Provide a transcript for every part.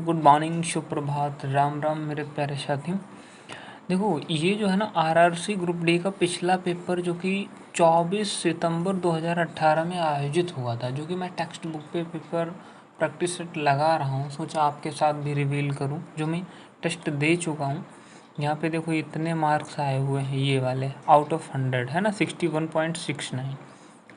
Good morning, शुभ प्रभात, राम राम मेरे प्यारे साथियों। देखो ये जो है ना आरआरसी ग्रुप डी का पिछला पेपर जो कि 24 सितंबर 2018 में आयोजित हुआ था, जो कि मैं टेक्स्ट बुक पे पेपर प्रैक्टिस सेट लगा रहा हूँ, सोचा आपके साथ भी रिवील करूँ। जो मैं टेस्ट दे चुका हूँ। यहाँ पे देखो इतने मार्क्स आए हुए हैं, ये वाले आउट ऑफ 100 है ना, 61.69।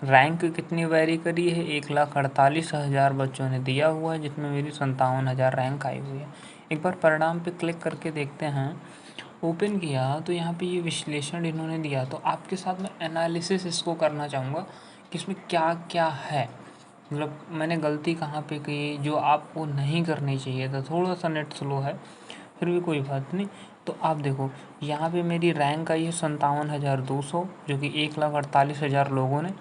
रैंक कितनी वेरी करी है, 1,48,000 बच्चों ने दिया हुआ है, जिसमें मेरी 57,000 रैंक आई हुई है। एक बार परिणाम पे क्लिक करके देखते हैं। ओपन किया तो यहाँ पे ये विश्लेषण इन्होंने दिया, तो आपके साथ मैं एनालिसिस इसको करना चाहूँगा कि इसमें क्या क्या है, मतलब मैंने गलती कहाँ पे की जो आपको नहीं करनी चाहिए था। थोड़ा सा नेट स्लो है, फिर भी कोई बात नहीं। तो आप देखो यहाँ पे मेरी रैंक आई है 57,200, जो कि 1,48,000 लोगों ने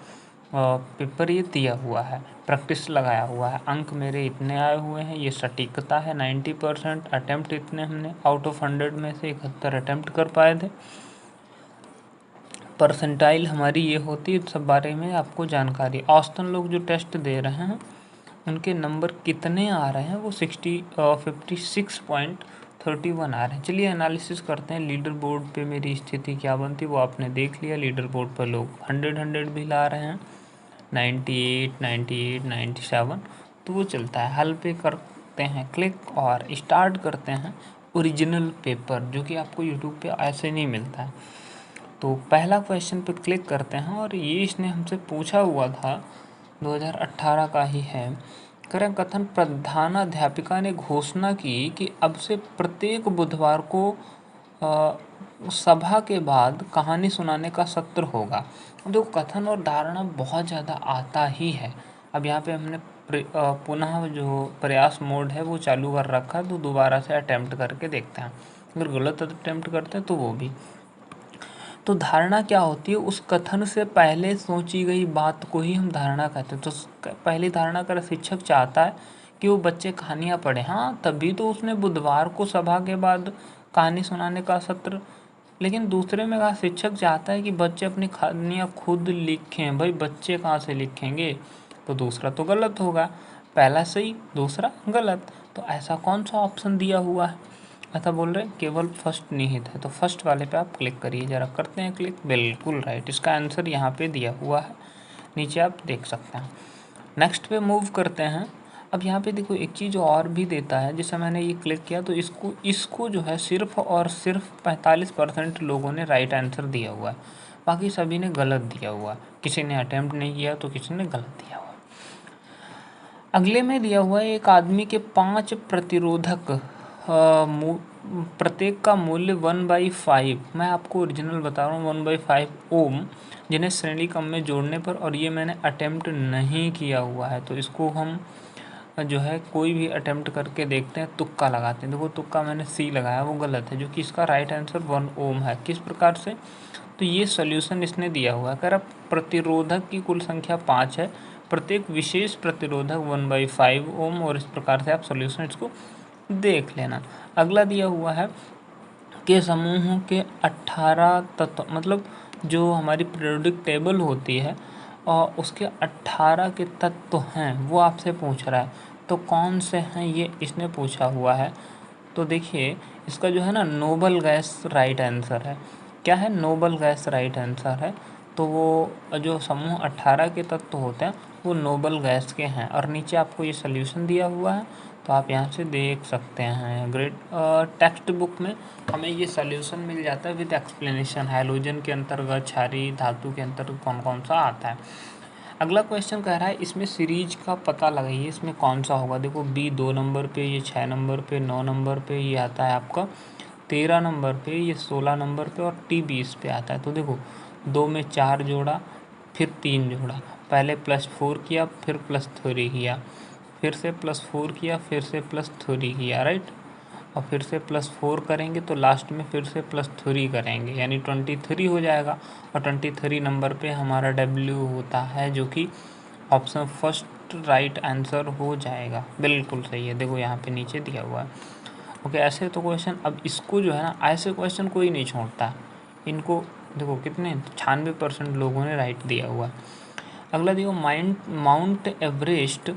पेपर ये दिया हुआ है, प्रैक्टिस लगाया हुआ है। अंक मेरे इतने आए हुए हैं, ये सटीकता है 90%। अटेम्प्ट इतने हमने आउट ऑफ 100 में से 71 अटेम्प्ट कर पाए थे। परसेंटाइल हमारी ये होती है, सब बारे में आपको जानकारी। औसतन लोग जो टेस्ट दे रहे हैं उनके नंबर कितने आ रहे हैं, वो 56.31 आ रहे हैं। चलिए एनालिसिस करते हैं। लीडर बोर्ड पे मेरी स्थिति क्या बनती वो आपने देख लिया। लीडर बोर्ड पर लोग 100 भी ला रहे हैं, 98, 98, 97, तो वो चलता है। हल पे करते हैं क्लिक और स्टार्ट करते हैं ओरिजिनल पेपर, जो कि आपको यूट्यूब पे ऐसे नहीं मिलता है। तो पहला क्वेश्चन पे क्लिक करते हैं और ये इसने हमसे पूछा हुआ था, 2018 का ही है। करें कथन, प्रधानाध्यापिका ने घोषणा की कि अब से प्रत्येक बुधवार को सभा के बाद कहानी सुनाने का सत्र होगा। जो कथन और धारणा बहुत ज़्यादा आता ही है। अब यहाँ पे हमने पुनः जो प्रयास मोड है वो चालू कर रखा है, तो दोबारा से अटेम्प्ट करके देखते हैं। अगर गलत अटेम्प्ट करते हैं तो वो भी। तो धारणा क्या होती है, उस कथन से पहले सोची गई बात को ही हम धारणा कहते हैं। तो पहली धारणा कर शिक्षक चाहता है कि वो बच्चे कहानियाँ पढ़ें, हाँ तभी तो उसने बुधवार को सभा के बाद कहानी सुनाने का सत्र। लेकिन दूसरे में कहा शिक्षक चाहता है कि बच्चे अपनी कहानियाँ खुद लिखें। भाई बच्चे कहाँ से लिखेंगे, तो दूसरा तो गलत होगा। पहला सही, दूसरा गलत। तो ऐसा कौन सा ऑप्शन दिया हुआ है, ऐसा बोल रहे हैं केवल फर्स्ट निहित है। तो फर्स्ट वाले पे आप क्लिक करिए, जरा करते हैं क्लिक। बिल्कुल राइट, इसका आंसर यहाँ पे दिया हुआ है, नीचे आप देख सकते हैं। नेक्स्ट पे मूव करते हैं। अब यहाँ पे देखो एक चीज़ और भी देता है, जैसे मैंने ये क्लिक किया तो इसको जो है सिर्फ और सिर्फ 45% लोगों ने राइट आंसर दिया हुआ है, बाकी सभी ने गलत दिया हुआ है। किसी ने अटेम्प्ट नहीं किया तो किसी ने गलत दिया हुआ। अगले में दिया हुआ है, एक आदमी के 5 प्रतिरोधक, प्रत्येक का मूल्य 1/5, मैं आपको ओरिजिनल बता रहा हूँ, 1/5 ओम, जिन्हें श्रेणी क्रम में जोड़ने पर, और ये मैंने अटेम्प्ट नहीं किया हुआ है, तो इसको हम जो है कोई भी अटेम्प्ट करके देखते हैं, तुक्का लगाते हैं। देखो तुक्का मैंने सी लगाया, वो गलत है, जो कि इसका राइट आंसर 1 ओम है। किस प्रकार से, तो ये सोल्यूशन इसने दिया हुआ है। अगर प्रतिरोधक की कुल संख्या 5 है, प्रत्येक विशेष प्रतिरोधक 1/5 ओम, और इस प्रकार से आप सोल्यूशन इसको देख लेना। अगला दिया हुआ है के समूहों के 18 तत्व, मतलब जो हमारी पीरियोडिक टेबल होती है और उसके 18 के तत्व हैं, वो आपसे पूछ रहा है। तो कौन से हैं ये इसने पूछा हुआ है। तो देखिए इसका जो है ना नोबल गैस राइट आंसर है। क्या है, नोबल गैस राइट आंसर है। तो वो जो समूह 18 के तत्व होते हैं वो नोबल गैस के हैं, और नीचे आपको ये सोल्यूशन दिया हुआ है, तो आप यहाँ से देख सकते हैं। ग्रेड टेक्स्ट बुक में हमें ये सोल्यूशन मिल जाता है विद एक्सप्लेनेशन, हैलोजन के अंतर्गत, क्षारीय धातु के अंतर्गत कौन कौन सा आता है। अगला क्वेश्चन कह रहा है इसमें सीरीज का पता लगाइए, इसमें कौन सा होगा। देखो बी 2 नंबर पे, ये 6 नंबर पे, 9 नंबर पे, ये आता है आपका 13 नंबर पे, ये 16 नंबर पे, और टी 20 पे आता है। तो देखो 2 में 4 जोड़ा, फिर 3 जोड़ा, पहले +4 किया, फिर +3 किया, फिर से +4 किया, फिर से +3 किया, राइट। और फिर से +4 करेंगे तो लास्ट में फिर से +3 करेंगे, यानी 23 हो जाएगा। और 23 नंबर पे हमारा W होता है, जो कि ऑप्शन फर्स्ट राइट आंसर हो जाएगा। बिल्कुल सही है, देखो यहाँ पे नीचे दिया हुआ है। ओके, ऐसे तो क्वेश्चन, अब इसको जो है ना ऐसे क्वेश्चन कोई नहीं छोड़ता, इनको देखो कितने 96% लोगों ने राइट दिया हुआ है। अगला देखो माउंट एवरेस्ट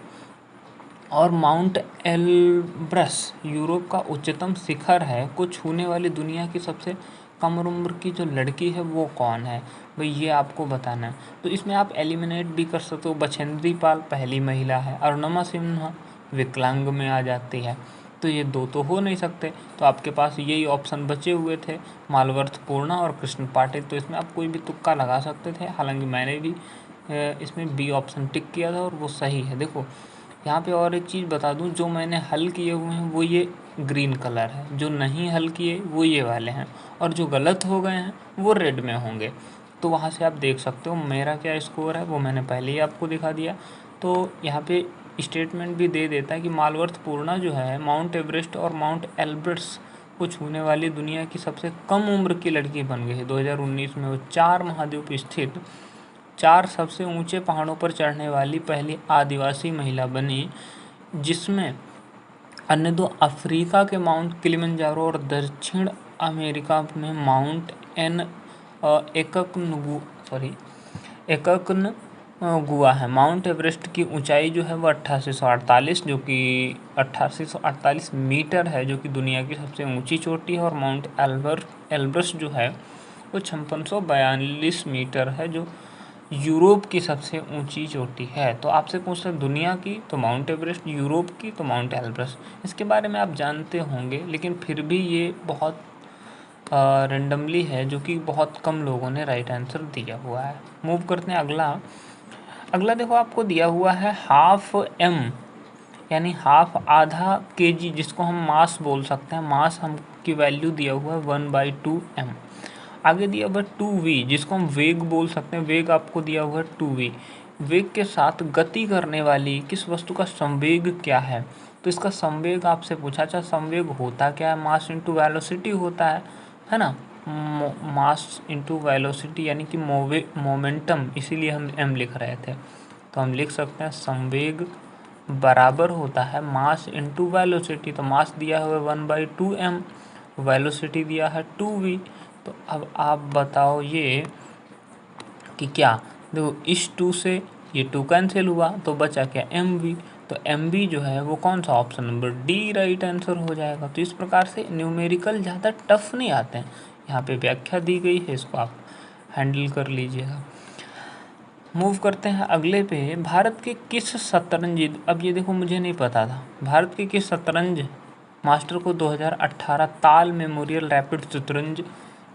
और माउंट एल्ब्रस यूरोप का उच्चतम शिखर है को छूने वाली दुनिया की सबसे कम उम्र की जो लड़की है वो कौन है भाई, ये आपको बताना है। तो इसमें आप एलिमिनेट भी कर सकते हो। बछेंद्री पाल पहली महिला है, अरुणिमा सिन्हा विकलांग में आ जाती है, तो ये दो तो हो नहीं सकते। तो आपके पास यही ऑप्शन बचे हुए थे, मालवर्थ पूर्णा और कृष्ण पाटिल। तो इसमें आप कोई भी तुक्का लगा सकते थे, हालांकि मैंने भी इसमें बी ऑप्शन टिक किया था और वो सही है। देखो यहाँ पे और एक चीज़ बता दूँ, जो मैंने हल किए हुए हैं वो ये ग्रीन कलर है, जो नहीं हल किए वो ये वाले हैं, और जो गलत हो गए हैं वो रेड में होंगे। तो वहाँ से आप देख सकते हो मेरा क्या स्कोर है, वो मैंने पहले ही आपको दिखा दिया। तो यहाँ पे स्टेटमेंट भी दे देता है कि मालवर्थ पूर्णा जो है माउंट एवरेस्ट और माउंट एल्ब्रस को छूने वाली दुनिया की सबसे कम उम्र की लड़की बन गई है। 2019 में वो 4 महाद्वीप स्थित 4 सबसे ऊंचे पहाड़ों पर चढ़ने वाली पहली आदिवासी महिला बनी, जिसमें अन्य दो अफ्रीका के माउंट किलिमंजारो और दक्षिण अमेरिका में माउंट एन एककनगुआ है। माउंट एवरेस्ट की ऊंचाई जो है वो 8848 जो कि 8848 मीटर है, जो कि दुनिया की सबसे ऊंची चोटी है। और माउंट एल्ब्रस जो है वो 5642 मीटर है, जो यूरोप की सबसे ऊंची चोटी है। तो आपसे पूछते हैं दुनिया की तो माउंट एवरेस्ट, यूरोप की तो माउंट एल्ब्रस। इसके बारे में आप जानते होंगे, लेकिन फिर भी ये बहुत रेंडमली है, जो कि बहुत कम लोगों ने राइट आंसर दिया हुआ है। मूव करते हैं अगला। अगला देखो आपको दिया हुआ है हाफ एम, यानी हाफ आधा केजी, जिसको हम मास बोल सकते हैं। मास हम की वैल्यू दिया हुआ है 1/2 m। आगे दिया हुआ है 2v, जिसको हम वेग बोल सकते हैं। वेग आपको दिया हुआ है 2v। वेग के साथ गति करने वाली किस वस्तु का संवेग क्या है? तो इसका संवेग आपसे पूछा। अच्छा, संवेग होता क्या है? मास इंटू वेलोसिटी होता है ना। मास इंटू वेलोसिटी यानी कि मोमेंटम, इसीलिए हम m लिख रहे थे। तो हम लिख सकते हैं संवेग बराबर होता है मास इंटू वेलोसिटी। तो मास दिया हुआ है 1/2m, वेलोसिटी दिया है 2v। तो अब आप बताओ ये कि क्या, देखो इस 2 से ये 2 कैंसिल हुआ तो बचा क्या, mv। तो mv जो है वो कौन सा, option number D right answer हो जाएगा। तो इस प्रकार से न्यूमेरिकल ज़्यादा टफ नहीं आते हैं, यहाँ पे व्याख्या दी गई है, इसको आप हैंडल कर लीजिएगा। मूव करते हैं अगले पे। भारत के किस शतरंज, अब ये देखो मुझे नहीं पता था, भारत के किस शतरंज मास्टर को 2018 ताल मेमोरियल रैपिड शतरंज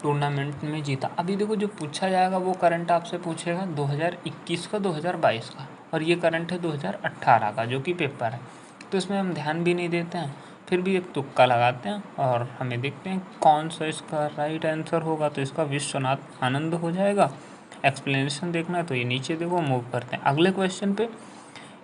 टूर्नामेंट में जीता? अभी देखो जो पूछा जाएगा वो करंट आपसे पूछेगा 2021 का, 2022 का, और ये करंट है 2018 का जो कि पेपर है। तो इसमें हम ध्यान भी नहीं देते हैं, फिर भी एक तुक्का लगाते हैं और हमें देखते हैं कौन सा इसका राइट आंसर होगा। तो इसका विश्वनाथ आनंद हो जाएगा। एक्सप्लेनेशन देखना है तो ये नीचे देखो। मूव करते हैं अगले क्वेश्चन पे।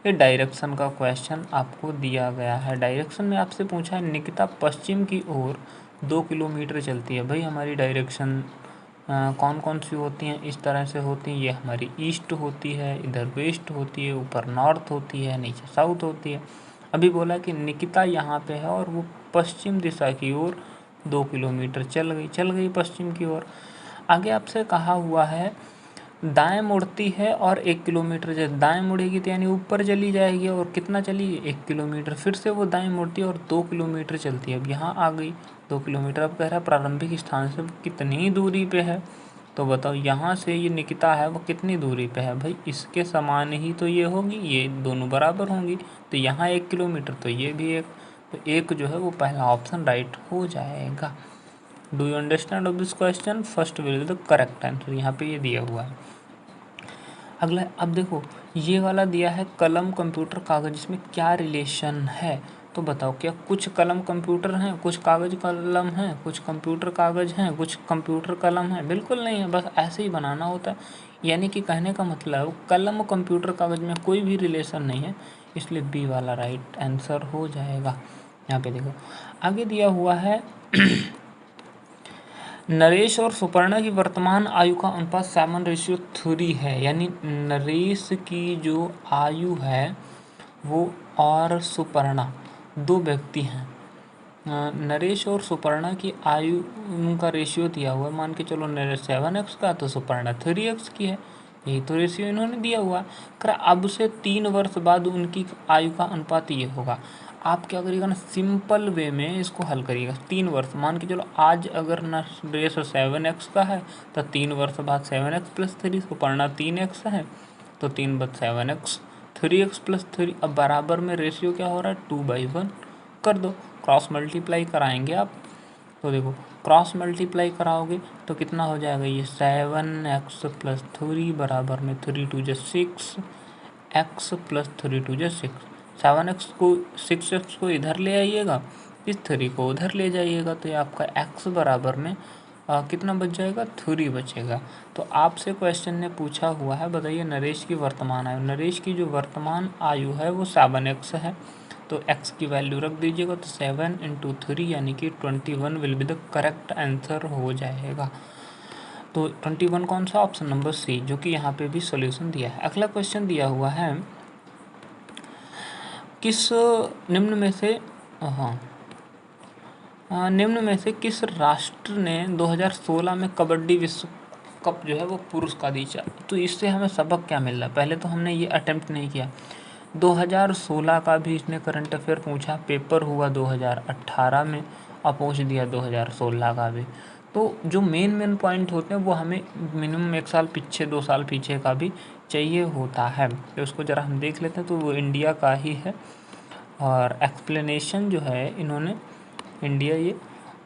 ये डायरेक्शन का क्वेश्चन आपको दिया गया है। डायरेक्शन में आपसे पूछा है निकिता पश्चिम की ओर 2 किलोमीटर चलती है। भाई हमारी डायरेक्शन कौन कौन सी होती हैं? इस तरह से होती हैं, ये हमारी ईस्ट होती है, इधर वेस्ट होती है, ऊपर नॉर्थ होती है, नीचे साउथ होती है। अभी बोला कि निकिता यहाँ पे है और वो पश्चिम दिशा की ओर 2 किलोमीटर चल गई पश्चिम की ओर। आगे आपसे कहा हुआ है दाएं मुड़ती है और 1 किलोमीटर, जब दाएं मुड़ेगी तो यानी ऊपर चली जाएगी, और कितना चली, 1 किलोमीटर। फिर से वो दाएं मुड़ती है और 2 किलोमीटर चलती है। अब यहाँ आ गई 2 किलोमीटर। अब कह रहा है प्रारंभिक स्थान से कितनी दूरी पे है। तो बताओ यहाँ से ये निकिता है वो कितनी दूरी पे है? भाई इसके समान ही तो ये होगी, ये दोनों बराबर होंगी। तो यहाँ 1 किलोमीटर तो ये भी 1, तो एक जो है वो पहला ऑप्शन राइट हो जाएगा। Do you understand of this question? First will the correct answer, यहाँ पे ये दिया हुआ है। अगला अब देखो ये वाला दिया है कलम कंप्यूटर कागज़, इसमें क्या रिलेशन है? तो बताओ क्या कुछ कलम कंप्यूटर हैं, कुछ कागज़ कलम हैं, कुछ कंप्यूटर कागज़ हैं, कुछ कंप्यूटर कलम हैं? बिल्कुल नहीं है, बस ऐसे ही बनाना होता है। यानी कि कहने का मतलब कलम कंप्यूटर कागज़ में कोई भी रिलेशन नहीं है, इसलिए बी वाला राइट आंसर हो जाएगा। यहाँ पे देखो आगे दिया हुआ है नरेश और सुपर्णा की वर्तमान आयु का अनुपात 7:3 है। यानी नरेश की जो आयु है वो और सुपर्णा दो व्यक्ति हैं। नरेश और सुपर्णा की आयु का रेशियो दिया हुआ है, मान के चलो नरेश 7x का तो सुपर्णा 3x की है। यही तो रेशियो इन्होंने दिया हुआ है। कह अब से 3 वर्ष बाद उनकी आयु का अनुपात ये होगा। आप क्या करिएगा ना, सिंपल वे में इसको हल करिएगा। 3 वर्ष मान के चलो, आज अगर ना रेशो 7x का है तो 3 वर्ष बाद 7x+3, इसको पढ़ना 3x है तो 3 × 7x 3x+3। अब बराबर में रेशियो क्या हो रहा है, 2/1 कर दो। क्रॉस मल्टीप्लाई कराएंगे आप तो देखो, क्रॉस मल्टीप्लाई कराओगे तो कितना हो जाएगा, ये 7x+3 बराबर में 3 × 2 = 6, x+3 × 2 = 6। 7x को 6x को इधर ले आइएगा, इस 3 को उधर ले जाइएगा, तो ये आपका x बराबर में कितना बच जाएगा, 3 बचेगा। तो आपसे क्वेश्चन ने पूछा हुआ है, बताइए नरेश की वर्तमान आयु। नरेश की जो वर्तमान आयु है वो 7x है, तो x की वैल्यू रख दीजिएगा, तो 7 × 3 यानी कि 21 will be the correct answer हो जाएगा। तो 21 कौन सा, ऑप्शन नंबर सी, जो कि यहाँ पे भी सॉल्यूशन दिया है। अगला क्वेश्चन दिया हुआ है, किस निम्न में से निम्न में से किस राष्ट्र ने 2016 में कबड्डी विश्व कप जो है वो पुरुष का जीता। तो इससे हमें सबक क्या मिल रहा है, पहले तो हमने ये अटेम्प्ट नहीं किया। 2016 का भी इसने करंट अफेयर पूछा, पेपर हुआ 2018 में और पूछ दिया 2016 का भी। तो जो मेन पॉइंट होते हैं वो हमें मिनिमम 1 साल पीछे 2 साल पीछे का भी चाहिए होता है। तो उसको ज़रा हम देख लेते हैं, तो वो इंडिया का ही है और एक्सप्लेनेशन जो है इन्होंने इंडिया ये,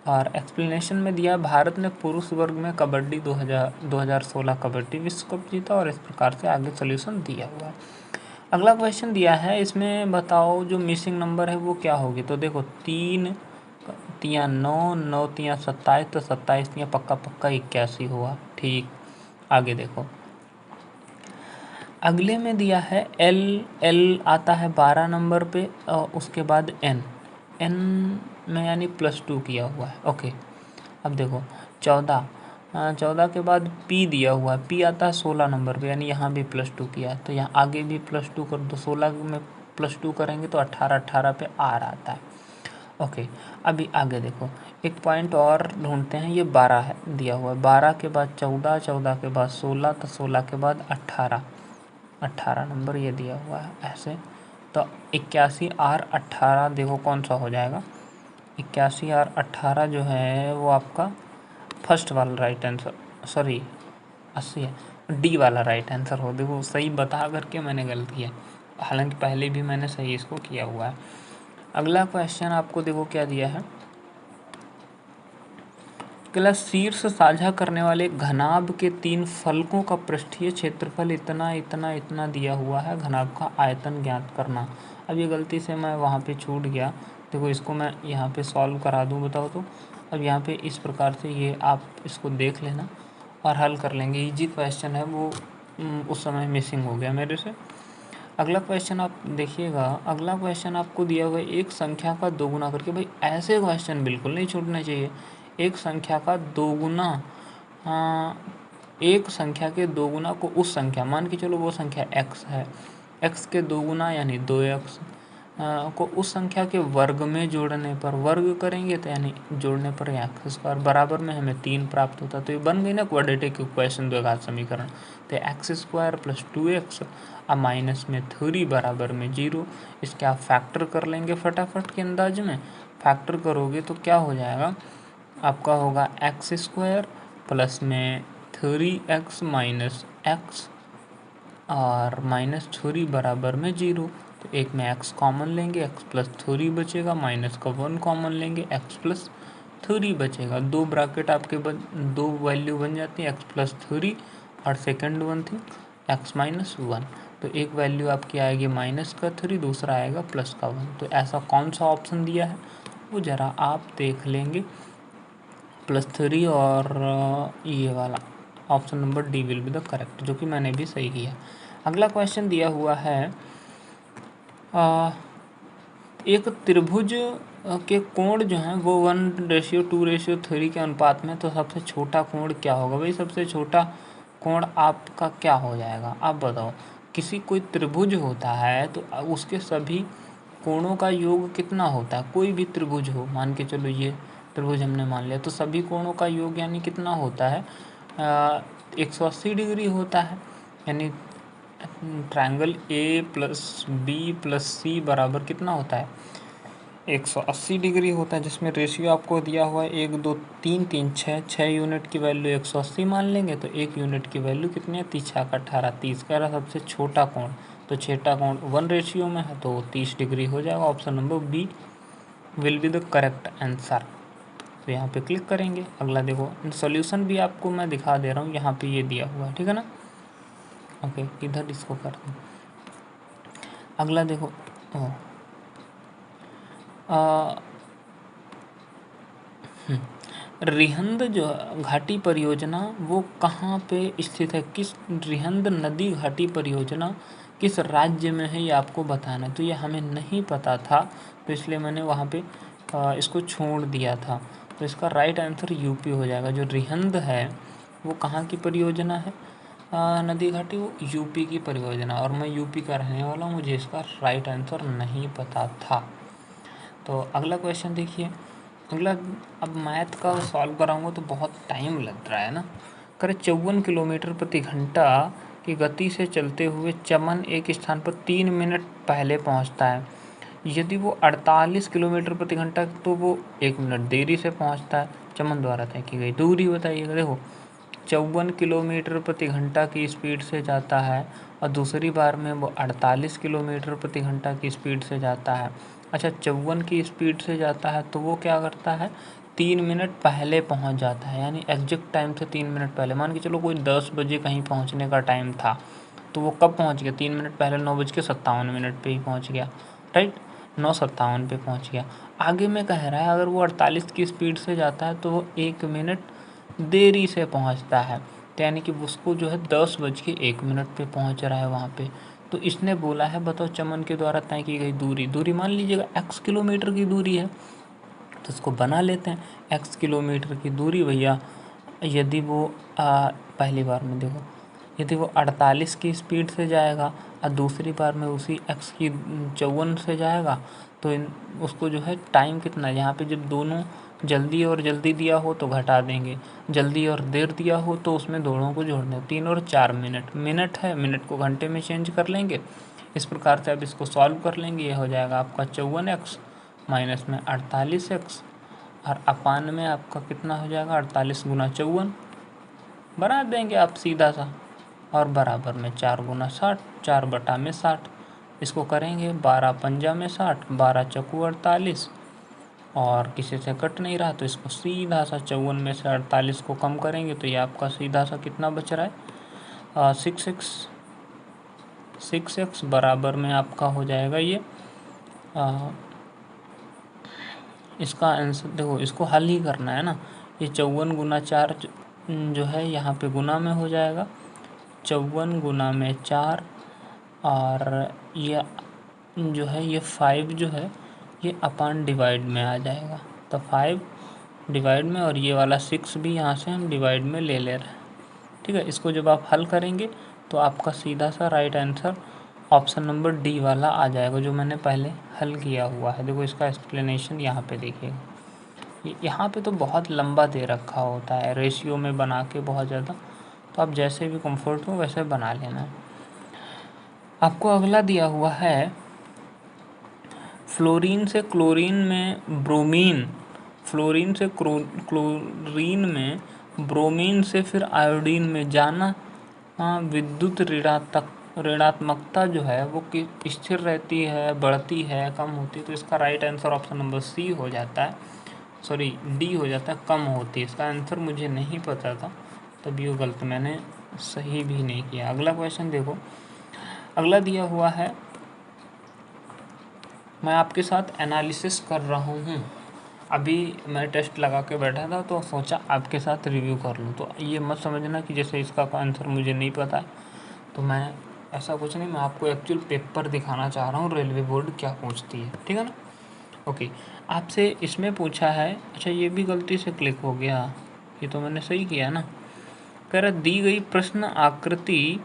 और एक्सप्लेनेशन में दिया, भारत ने पुरुष वर्ग में कबड्डी 2016 कबड्डी विश्व कप जीता, और इस प्रकार से आगे सोल्यूशन दिया हुआ है। अगला क्वेश्चन दिया है, इसमें बताओ जो मिसिंग नंबर है वो क्या होगी। तो देखो 3 × 9, 9 × 27, तो 27 × पक्का 81 हुआ। ठीक, आगे देखो, अगले में दिया है एल आता है 12 नंबर पे, और उसके बाद एन में यानी +2 किया हुआ है। ओके, अब देखो 14 के बाद पी दिया हुआ है, पी आता है 16 नंबर पे, यानी यहाँ भी +2 किया है, तो यहाँ आगे भी +2 कर दो। 16 में +2 करेंगे तो 18 पे आर आता है। ओके, अभी आगे देखो, एक पॉइंट और ढूंढते हैं। ये 12 है दिया हुआ है, 12 के बाद 14, 14 के बाद 16, तो 16 के बाद 18 नंबर ये दिया हुआ है ऐसे। तो 81R18 देखो कौन सा हो जाएगा, 81R18 जो है वो आपका फर्स्ट वाला राइट आंसर, सॉरी 80 है, डी वाला राइट आंसर हो। देखो सही बता करके मैंने गलती है, हालांकि पहले भी मैंने सही इसको किया हुआ है। अगला क्वेश्चन आपको देखो क्या दिया है, क्लास शीर्ष साझा करने वाले घनाभ के 3 फलकों का पृष्ठीय क्षेत्रफल इतना इतना इतना दिया हुआ है, घनाभ का आयतन ज्ञात करना। अब ये गलती से मैं वहाँ पे छूट गया, देखो इसको मैं यहाँ पे सॉल्व करा दूँ, बताओ तो। अब यहाँ पे इस प्रकार से ये आप इसको देख लेना और हल कर लेंगे। इजी क्वेश्चन है वो, उस समय मिसिंग हो गया मेरे से। अगला क्वेश्चन आप देखिएगा, अगला क्वेश्चन आपको दिया हुआ है, एक संख्या का दोगुना करके। भाई ऐसे क्वेश्चन बिल्कुल नहीं छूटने चाहिए। एक संख्या का दोगुना, एक संख्या के दोगुना को उस संख्या, मान के चलो वो संख्या x है, x के दोगुना यानी 2x को उस संख्या के वर्ग में जोड़ने पर, वर्ग करेंगे तो यानी जोड़ने पर x² बराबर में हमें 3 प्राप्त होता। तो ये बन गई ना क्वाड्रेटिक इक्वेशन, द्विघात समीकरण। तो x² + 2x अब माइनस में 3 बराबर में 0। इसके आप फैक्टर कर लेंगे फटाफट के अंदाज में। फैक्टर करोगे तो क्या हो जाएगा, आपका होगा x² प्लस में 3x माइनस x और -3 बराबर में 0। तो एक में x कॉमन लेंगे, x+3 बचेगा, माइनस का 1 कॉमन लेंगे, x+3 बचेगा। 2 ब्रैकेट आपके 2 वैल्यू बन जाती है, x+3 और सेकंड वन थी x-1। तो एक वैल्यू आपकी आएगी -3, दूसरा आएगा +1। तो ऐसा कौन सा ऑप्शन दिया है वो ज़रा आप देख लेंगे, +3 और ये वाला option number D will be the correct, जो कि मैंने भी सही किया। अगला क्वेश्चन दिया हुआ है, एक त्रिभुज के कोण जो हैं वो 1:2:3 के अनुपात में, तो सबसे छोटा कोण क्या होगा। भाई सबसे छोटा कोण आपका क्या हो जाएगा, आप बताओ। किसी कोई त्रिभुज होता है तो उसके सभी कोणों का योग कितना होता है। कोई भी त्रिभुज हो, मान के चलो ये त्रिभुज हमने मान लिया, तो सभी कोणों का योग यानी कितना होता है, 180 डिग्री होता है। यानी triangle A plus B plus C बराबर कितना होता है 180 डिग्री होता है, जिसमें रेशियो आपको दिया हुआ है 1 2 3 3 6 यूनिट की वैल्यू 180 मान लेंगे तो 1 यूनिट की वैल्यू कितनी है 30 छः 18 30 कह रहा सबसे छोटा कोण, तो छोटा कोण 1 रेशियो में है तो 30 डिग्री हो जाएगा। Option number B will be the correct answer. तो यहाँ पे क्लिक करेंगे। अगला देखो सॉल्यूशन भी आपको मैं दिखा दे रहा हूँ, यहाँ पे ये दिया हुआ है, ठीक है ना। ओके इधर इसको कर दूँ। अगला देखो रिहंद जो घाटी परियोजना वो कहाँ पे स्थित है, किस रिहंद नदी घाटी परियोजना किस राज्य में है ये आपको बताना है। तो ये हमें नहीं पता था तो इसलिए मैंने वहाँ पे इसको छोड़ दिया था। तो इसका राइट आंसर यूपी हो जाएगा। जो रिहंद है वो कहाँ की परियोजना है नदी घाटी, वो यूपी की परियोजना, और मैं यूपी का रहने वाला हूँ, मुझे इसका राइट आंसर नहीं पता था। तो अगला क्वेश्चन देखिए। अगला अब मैथ का सॉल्व कराऊंगा तो बहुत टाइम लग रहा है ना। करें 54 किलोमीटर प्रति घंटा की गति से चलते हुए चमन एक स्थान पर 3 मिनट पहले पहुंचता है। यदि वो 48 किलोमीटर प्रति घंटा तो वो 1 मिनट देरी से पहुंचता है। चमन द्वारा तय की गई दूरी बताइएगा। देखो 54 किलोमीटर प्रति घंटा की स्पीड से जाता है और दूसरी बार में वो 48 किलोमीटर प्रति घंटा की स्पीड से जाता है। अच्छा 54 की स्पीड से जाता है तो वो क्या करता है 3 मिनट पहले पहुंच जाता है, यानी एग्जैक्ट टाइम से 3 मिनट पहले। मान के चलो कोई 10 बजे कहीं पहुंचने का टाइम था तो वो कब पहुंच गया 3 मिनट पहले 9:57 पे ही पहुंच गया, राइट 9:57 पे पहुंच गया। आगे में कह रहा है अगर वो 48 की स्पीड से जाता है तो वो 1 मिनट देरी से पहुंचता है, तो यानी कि उसको जो है 10:01 पे पहुंच रहा है वहाँ पे। तो इसने बोला है बताओ चमन के द्वारा तय की गई दूरी मान लीजिएगा x किलोमीटर की दूरी है तो इसको बना लेते हैं। x किलोमीटर की दूरी भैया यदि वो पहली बार में देखो यदि वो 48 की स्पीड से जाएगा और दूसरी बार में उसी x की 54 से जाएगा तो उसको जो है टाइम कितना है, यहाँ पे जब दोनों जल्दी और जल्दी दिया हो तो घटा देंगे, जल्दी और देर दिया हो तो उसमें दोनों को जोड़ दें। 3 और 4 मिनट है, मिनट को घंटे में चेंज कर लेंगे। इस प्रकार से अब इसको सॉल्व कर लेंगे। ये हो जाएगा आपका 54x माइनस में 48x और अपान में आपका कितना हो जाएगा 48 गुना 54 बना देंगे आप सीधा सा, और बराबर में 4 गुना 60 4 बटा में 60 इसको करेंगे 12 पंजा में 60 12 चौकू 48 और किसी से कट नहीं रहा तो इसको सीधा सा 54 में से 48 को कम करेंगे तो ये आपका सीधा सा कितना बच रहा है 6x बराबर में आपका हो जाएगा ये इसका आंसर देखो इसको हल ही करना है ना। ये 54 गुना 4 जो है यहाँ पे गुना में हो जाएगा 54 गुना में 4 और ये जो है ये 5 जो है ये अपान डिवाइड में आ जाएगा तो 5 डिवाइड में और ये वाला 6 भी यहाँ से हम डिवाइड में ले रहे हैं, ठीक है। इसको जब आप हल करेंगे तो आपका सीधा सा right answer option number D वाला आ जाएगा जो मैंने पहले हल किया हुआ है। देखो इसका एक्सप्लेनेशन यहाँ पे देखिए, यहाँ पे तो बहुत लंबा दे रखा होता है रेशियो में बना के बहुत ज़्यादा, तो आप जैसे भी कंफर्ट हो वैसे बना लेना है। आपको अगला दिया हुआ है फ्लोरीन से क्लोरीन में ब्रोमीन, फ्लोरीन से क्लोरीन में ब्रोमीन से फिर आयोडीन में जाना विद्युत ऋणात्मकता जो है वो स्थिर रहती है बढ़ती है कम होती है। तो इसका right answer option number C हो जाता है, सॉरी डी हो जाता है कम होती है। इसका आंसर मुझे नहीं पता था तभी वो गलत मैंने सही भी नहीं किया। अगला क्वेश्चन देखो, अगला दिया हुआ है मैं आपके साथ एनालिसिस कर रहा हूँ। अभी मैं टेस्ट लगा के बैठा था तो सोचा आपके साथ रिव्यू कर लूँ। तो ये मत समझना कि जैसे इसका आंसर मुझे नहीं पता है तो मैं ऐसा कुछ नहीं, मैं आपको एक्चुअल पेपर दिखाना चाह रहा हूँ रेलवे बोर्ड क्या पूछती है, ठीक है ना। ओके आपसे इसमें पूछा है, अच्छा ये भी गलती से क्लिक हो गया, ये तो मैंने सही किया ना। कह रहा दी गई प्रश्न आकृति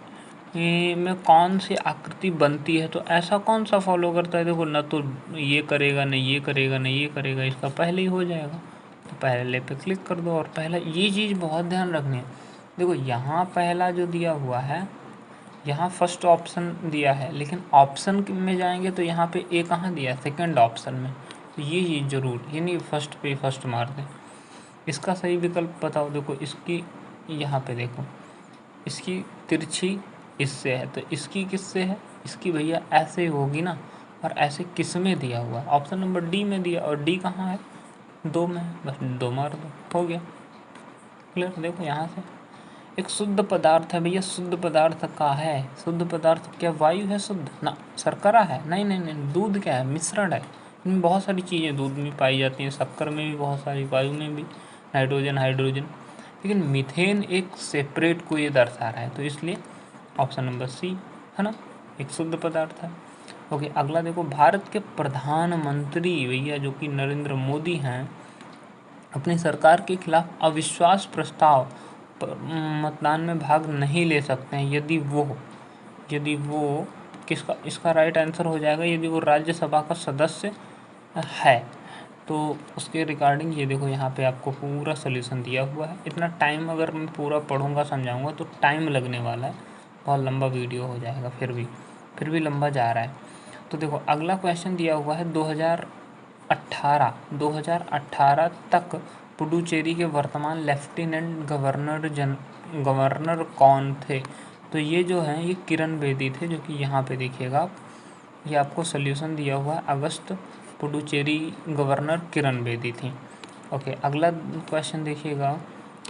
में कौन सी आकृति बनती है तो ऐसा कौन सा फॉलो करता है। देखो ना तो ये करेगा न ये करेगा न ये करेगा, इसका पहले ही हो जाएगा तो पहले पे क्लिक कर दो। और पहला ये चीज़ बहुत ध्यान रखनी है, देखो यहाँ पहला जो दिया हुआ है यहाँ फर्स्ट ऑप्शन दिया है, लेकिन ऑप्शन में जाएंगे तो यहाँ पे ए कहाँ दिया है, सेकंड ऑप्शन में। तो ये जरूर, ये नहीं फर्स्ट पे फर्स्ट मार दें। इसका सही विकल्प बताओ। देखो इसकी, यहाँ पे देखो, इसकी तिरछी इससे है, तो इसकी किससे है, इसकी भैया ऐसे होगी ना, और ऐसे किस में दिया हुआ है, ऑप्शन नंबर डी में दिया, और डी कहाँ है, 2 में है, बस 2 मार दो, हो गया क्लियर। देखो यहाँ से एक शुद्ध पदार्थ है भैया, शुद्ध पदार्थ का है, शुद्ध पदार्थ क्या वायु है शुद्ध ना, शर्करा है, नहीं नहीं नहीं, दूध क्या है, मिश्रण है। इनमें बहुत सारी चीज़ें दूध में पाई जाती हैं, शक्कर में भी बहुत सारी, वायु में भी, नाइट्रोजन, हाइड्रोजन, लेकिन मीथेन एक सेपरेट को ये दर्शा रहा है, तो इसलिए ऑप्शन नंबर सी है ना, एक शुद्ध पदार्थ है। ओके, अगला देखो, भारत के प्रधानमंत्री भैया जो कि नरेंद्र मोदी हैं, अपनी सरकार के खिलाफ अविश्वास प्रस्ताव मतदान में भाग नहीं ले सकते हैं यदि वो किसका, इसका राइट आंसर हो जाएगा यदि वो राज्यसभा का सदस्य है। तो उसके रिगार्डिंग ये देखो, यहाँ पे आपको पूरा सोल्यूशन दिया हुआ है। इतना टाइम अगर मैं पूरा पढ़ूंगा समझाऊंगा तो टाइम लगने वाला है, बहुत लंबा वीडियो हो जाएगा, फिर भी लंबा जा रहा है। तो देखो अगला क्वेश्चन दिया हुआ है, 2018 तक पुडुचेरी के वर्तमान लेफ्टिनेंट गवर्नर कौन थे। तो ये जो हैं ये किरण बेदी थे, जो कि यहाँ पे देखिएगा आप, ये आपको सोल्यूशन दिया हुआ है, अगस्त पुडुचेरी गवर्नर किरण बेदी थी। ओके, अगला क्वेश्चन देखिएगा,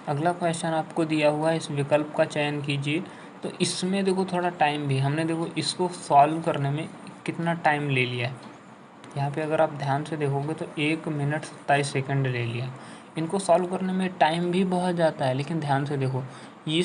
अगला क्वेश्चन आपको दिया हुआ है, इस विकल्प का चयन कीजिए। तो इसमें देखो थोड़ा टाइम भी, हमने देखो इसको सॉल्व करने में कितना टाइम ले लिया है, यहाँ पे अगर आप ध्यान से देखोगे तो 1 मिनट 27 सेकंड ले लिया। इनको सॉल्व करने में टाइम भी बहुत जाता है, लेकिन ध्यान से देखो, ये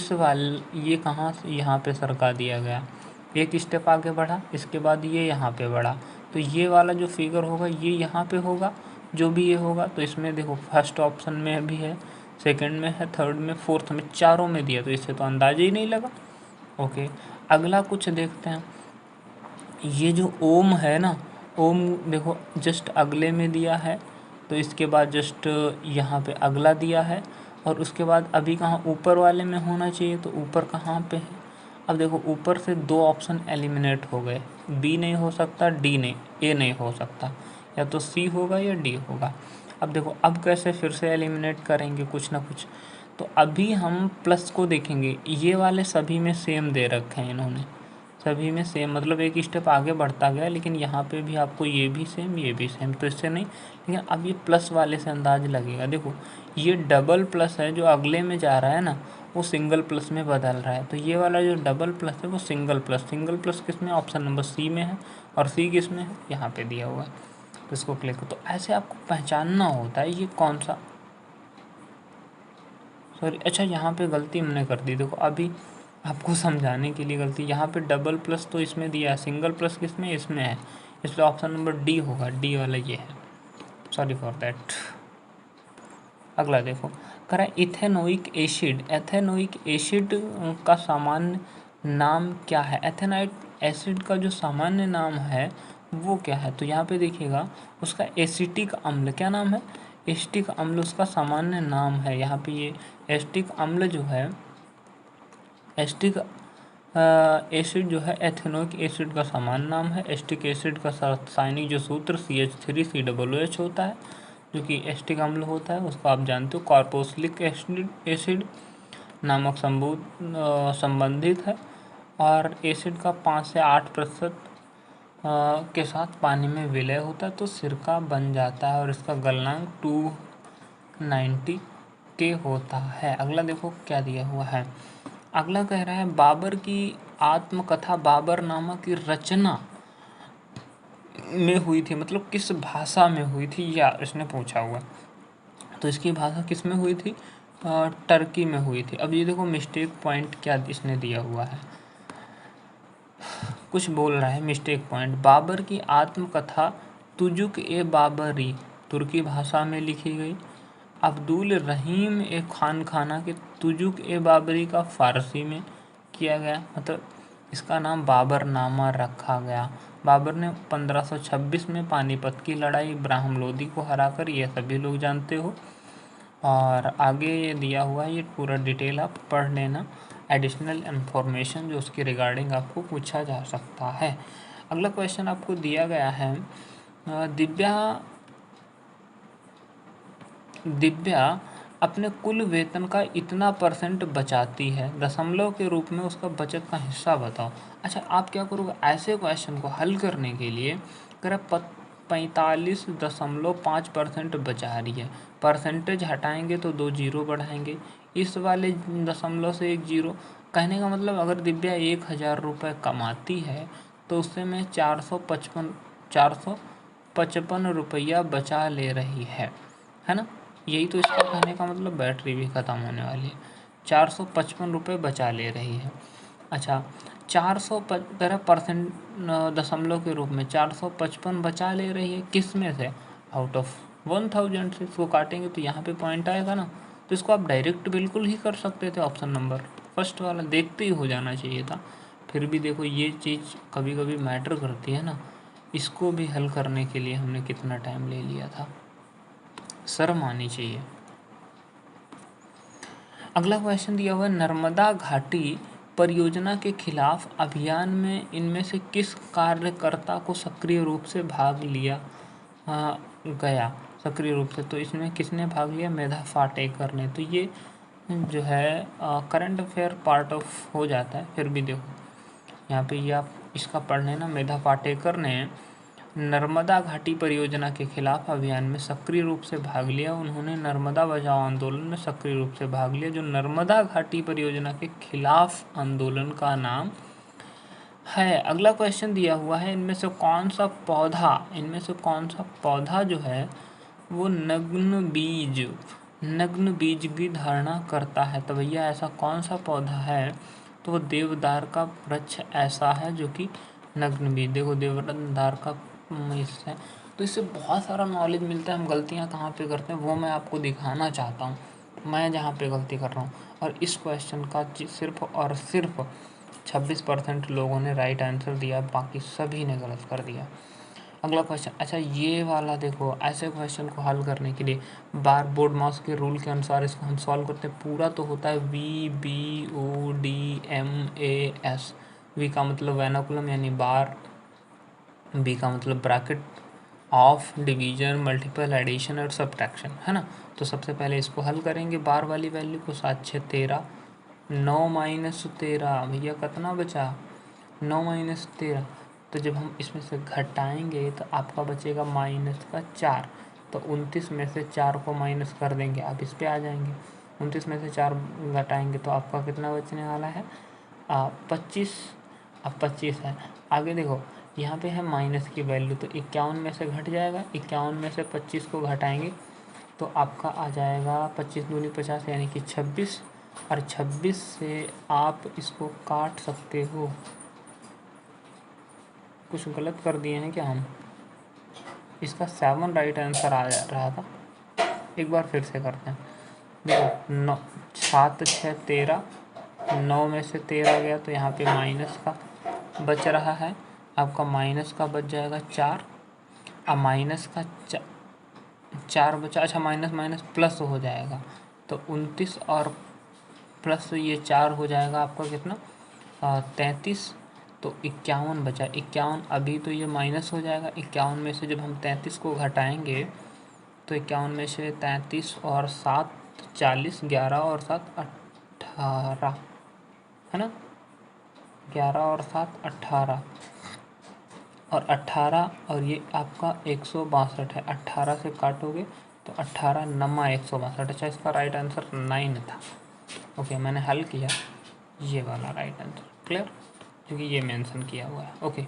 कहाँ से यहाँ पे सरका दिया गया, एक स्टेप आगे बढ़ा, इसके बाद ये यहाँ पे बढ़ा, तो ये वाला जो फिगर होगा ये यहाँ पे होगा, जो भी ये होगा। तो इसमें देखो फर्स्ट ऑप्शन में भी है, सेकंड में है, थर्ड में, फोर्थ में, चारों में दिया, तो इससे तो अंदाजा ही नहीं लगा। ओके, अगला कुछ देखते हैं, ये जो ओम है ना, ओम देखो जस्ट अगले में दिया है, तो इसके बाद जस्ट यहाँ पे अगला दिया है, और उसके बाद अभी कहाँ ऊपर वाले में होना चाहिए, तो ऊपर कहाँ पे है। अब देखो ऊपर से 2 ऑप्शन एलिमिनेट हो गए, बी नहीं हो सकता, डी नहीं, ए नहीं हो सकता, या तो सी होगा या डी होगा। अब देखो अब कैसे फिर से एलिमिनेट करेंगे कुछ ना कुछ, तो अभी हम प्लस को देखेंगे, ये वाले सभी में सेम दे रखे हैं इन्होंने, सभी में सेम, मतलब एक स्टेप आगे बढ़ता गया, लेकिन यहाँ पे भी आपको ये भी सेम, ये भी सेम, तो इससे नहीं, लेकिन अब ये प्लस वाले से अंदाज लगेगा। देखो ये डबल प्लस है, जो अगले में जा रहा है ना वो सिंगल प्लस में बदल रहा है, तो ये वाला जो डबल प्लस है वो सिंगल प्लस किस में, ऑप्शन नंबर सी में है, और सी किस में है, यहाँ पे दिया हुआ है, तो इसको क्लिक। तो ऐसे आपको पहचानना होता है ये कौन सा, सॉरी अच्छा यहाँ पे गलती हमने कर दी, देखो अभी आपको समझाने के लिए गलती, यहाँ पे डबल प्लस तो इसमें दिया है, सिंगल प्लस किस में, इसमें है, इसलिए ऑप्शन नंबर डी होगा, डी वाला ये है, सॉरी फॉर दैट। अगला देखो, कह रहा है इथेनोइक एसिड का सामान्य नाम क्या है, एथेनाइट एसिड का जो सामान्य नाम है वो क्या है। तो यहाँ पे देखिएगा उसका एसिटिक अम्ल क्या नाम है, एसिटिक अम्ल उसका सामान्य नाम है। यहाँ पे ये एसिटिक अम्ल जो है, एसिटिक एसिड जो है एथेनोइक एसिड का सामान्य नाम है। एसिटिक एसिड का रासायनिक जो सूत्र CH3COOH होता है, जो कि एसिटिक अम्ल होता है, उसको आप जानते हो, कार्बोक्सिलिक एसिड नामक संबंधित है, और एसिड का 5 से 8% के साथ पानी में विलय होता है तो सिरका बन जाता है, और इसका गलनांक 290 के होता है। अगला देखो क्या दिया हुआ है, अगला कह रहा है बाबर की आत्मकथा बाबर नामा की रचना में हुई थी, मतलब किस भाषा में हुई थी, या इसने पूछा हुआ, तो इसकी भाषा किस में हुई थी, टर्की में हुई थी। अब ये देखो मिस्टेक पॉइंट क्या इसने दिया हुआ है, कुछ बोल रहा है मिस्टेक पॉइंट, बाबर की आत्मकथा तुजुक ए बाबरी तुर्की भाषा में लिखी गई, अब्दुल रहीम ए खाना के तुजुक ए बाबरी का फ़ारसी में किया गया, मतलब इसका नाम बाबर नामा रखा गया। बाबर ने 1526 में पानीपत की लड़ाई इब्राहिम लोदी को हराकर, ये सभी लोग जानते हो, और आगे ये दिया हुआ है, ये पूरा डिटेल आप पढ़ लेना। एडिशनल इन्फॉर्मेशन जो उसकी रिगार्डिंग आपको पूछा जा सकता है। अगला क्वेश्चन आपको दिया गया है, दिव्या अपने कुल वेतन का इतना % बचाती है, दशमलव के रूप में उसका बचत का हिस्सा बताओ। अच्छा, आप क्या करोगे, ऐसे क्वेश्चन को हल करने के लिए अगर 45.5% बचा रही है, परसेंटेज हटाएंगे तो 2 जीरो बढ़ाएंगे, इस वाले दशमलव से 1 जीरो, कहने का मतलब अगर दिव्या 1000 रुपये कमाती है तो उससे मैं 455 रुपया बचा ले रही है ना। यही तो इसका कहने का मतलब, बैटरी भी ख़त्म होने वाली है। 455 रुपये बचा ले रही है। अच्छा, 455% दशमलव के रूप में 455 बचा ले रही है, किस में से, आउट ऑफ 1000 से। इसको काटेंगे तो यहाँ पे पॉइंट आएगा ना, तो इसको आप डायरेक्ट बिल्कुल ही कर सकते थे, ऑप्शन नंबर फर्स्ट वाला देखते ही हो जाना चाहिए था। फिर भी देखो ये चीज़ कभी कभी मैटर करती है ना, इसको भी हल करने के लिए हमने कितना टाइम ले लिया था, शर्म आनी चाहिए। अगला क्वेश्चन दिया हुआ है, नर्मदा घाटी परियोजना के खिलाफ अभियान में इनमें से किस कार्यकर्ता को सक्रिय रूप से भाग लिया गया, सक्रिय रूप से, तो इसमें किसने भाग लिया, मेधा पाटेकर ने। तो ये जो है करंट अफेयर पार्ट ऑफ हो जाता है, फिर भी देखो यहाँ पे ये आप इसका पढ़ लेना। मेधा पाटेकर ने नर्मदा घाटी परियोजना के खिलाफ अभियान में सक्रिय रूप से भाग लिया। उन्होंने नर्मदा बचाओ आंदोलन में सक्रिय रूप से भाग लिया। जो नर्मदा घाटी परियोजना के खिलाफ आंदोलन का नाम है। अगला क्वेश्चन दिया हुआ है, इनमें से कौन सा पौधा जो है वो नग्न बीज की धारणा करता है। तो भैया ऐसा कौन सा पौधा है, तो वो देवदार का वृक्ष ऐसा है जो कि नग्न बीज, देखो देवदार का इससे, तो इससे बहुत सारा नॉलेज मिलता है। हम गलतियाँ कहाँ पे करते हैं वो मैं आपको दिखाना चाहता हूँ, मैं जहाँ पे गलती कर रहा हूँ। और इस क्वेश्चन का सिर्फ और सिर्फ 26% लोगों ने राइट आंसर दिया, बाकी सभी ने गलत कर दिया। अगला क्वेश्चन, अच्छा ये वाला देखो, ऐसे क्वेश्चन को हल करने के लिए बार बोर्ड माउस के रूल के अनुसार इसको हम सॉल्व करते हैं। पूरा तो होता है VBODMAS, वी का मतलब वैनाकुलम यानी बार, बी का मतलब bracket, of, division, multiple, addition और सब्ट्रैक्शन, है ना। तो सबसे पहले इसको हल करेंगे, बार वाली वैल्यू को, 7 6 13, 9 - 13, भैया कितना बचा, 9 - 13। तो जब हम इसमें से घटाएंगे तो आपका बचेगा -4, तो 29 में से 4 को माइनस कर देंगे, आप इस पे आ जाएंगे। 29 में से 4 घटाएंगे तो आपका कितना बचने वाला है, 25। अब 25 है, आगे देखो यहाँ पे है माइनस की वैल्यू, तो 51 में से घट जाएगा, 51 में से 25 को घटाएंगे तो आपका आ जाएगा 25 दूनी 50 यानी कि 26, और 26 से आप इसको काट सकते हो। कुछ गलत कर दिए हैं क्या हम, इसका 7 राइट आंसर आ जा रहा था, एक बार फिर से करते हैं। देखो 9 7 6 13, 9 में से 13 गया तो यहाँ पे माइनस का बच रहा है, आपका माइनस का बच जाएगा 4, अब माइनस का 4 बचा, अच्छा माइनस प्लस हो जाएगा, तो 29 और प्लस ये 4 हो जाएगा आपका कितना, 33, तो 51 बचा। 51 अभी तो ये माइनस हो जाएगा, 51 में से जब हम 33 को घटाएंगे तो 51 में से 33 और 7 40, 11 और 7 18, है ना, 11 और 7 18, और 18 और ये आपका 162 है, 18 से काटोगे तो 18 नमा 162। अच्छा, इसका राइट आंसर 9 था। ओके, मैंने हल किया, ये वाला राइट आंसर, क्लियर, क्योंकि ये मेंशन किया हुआ है। ओके,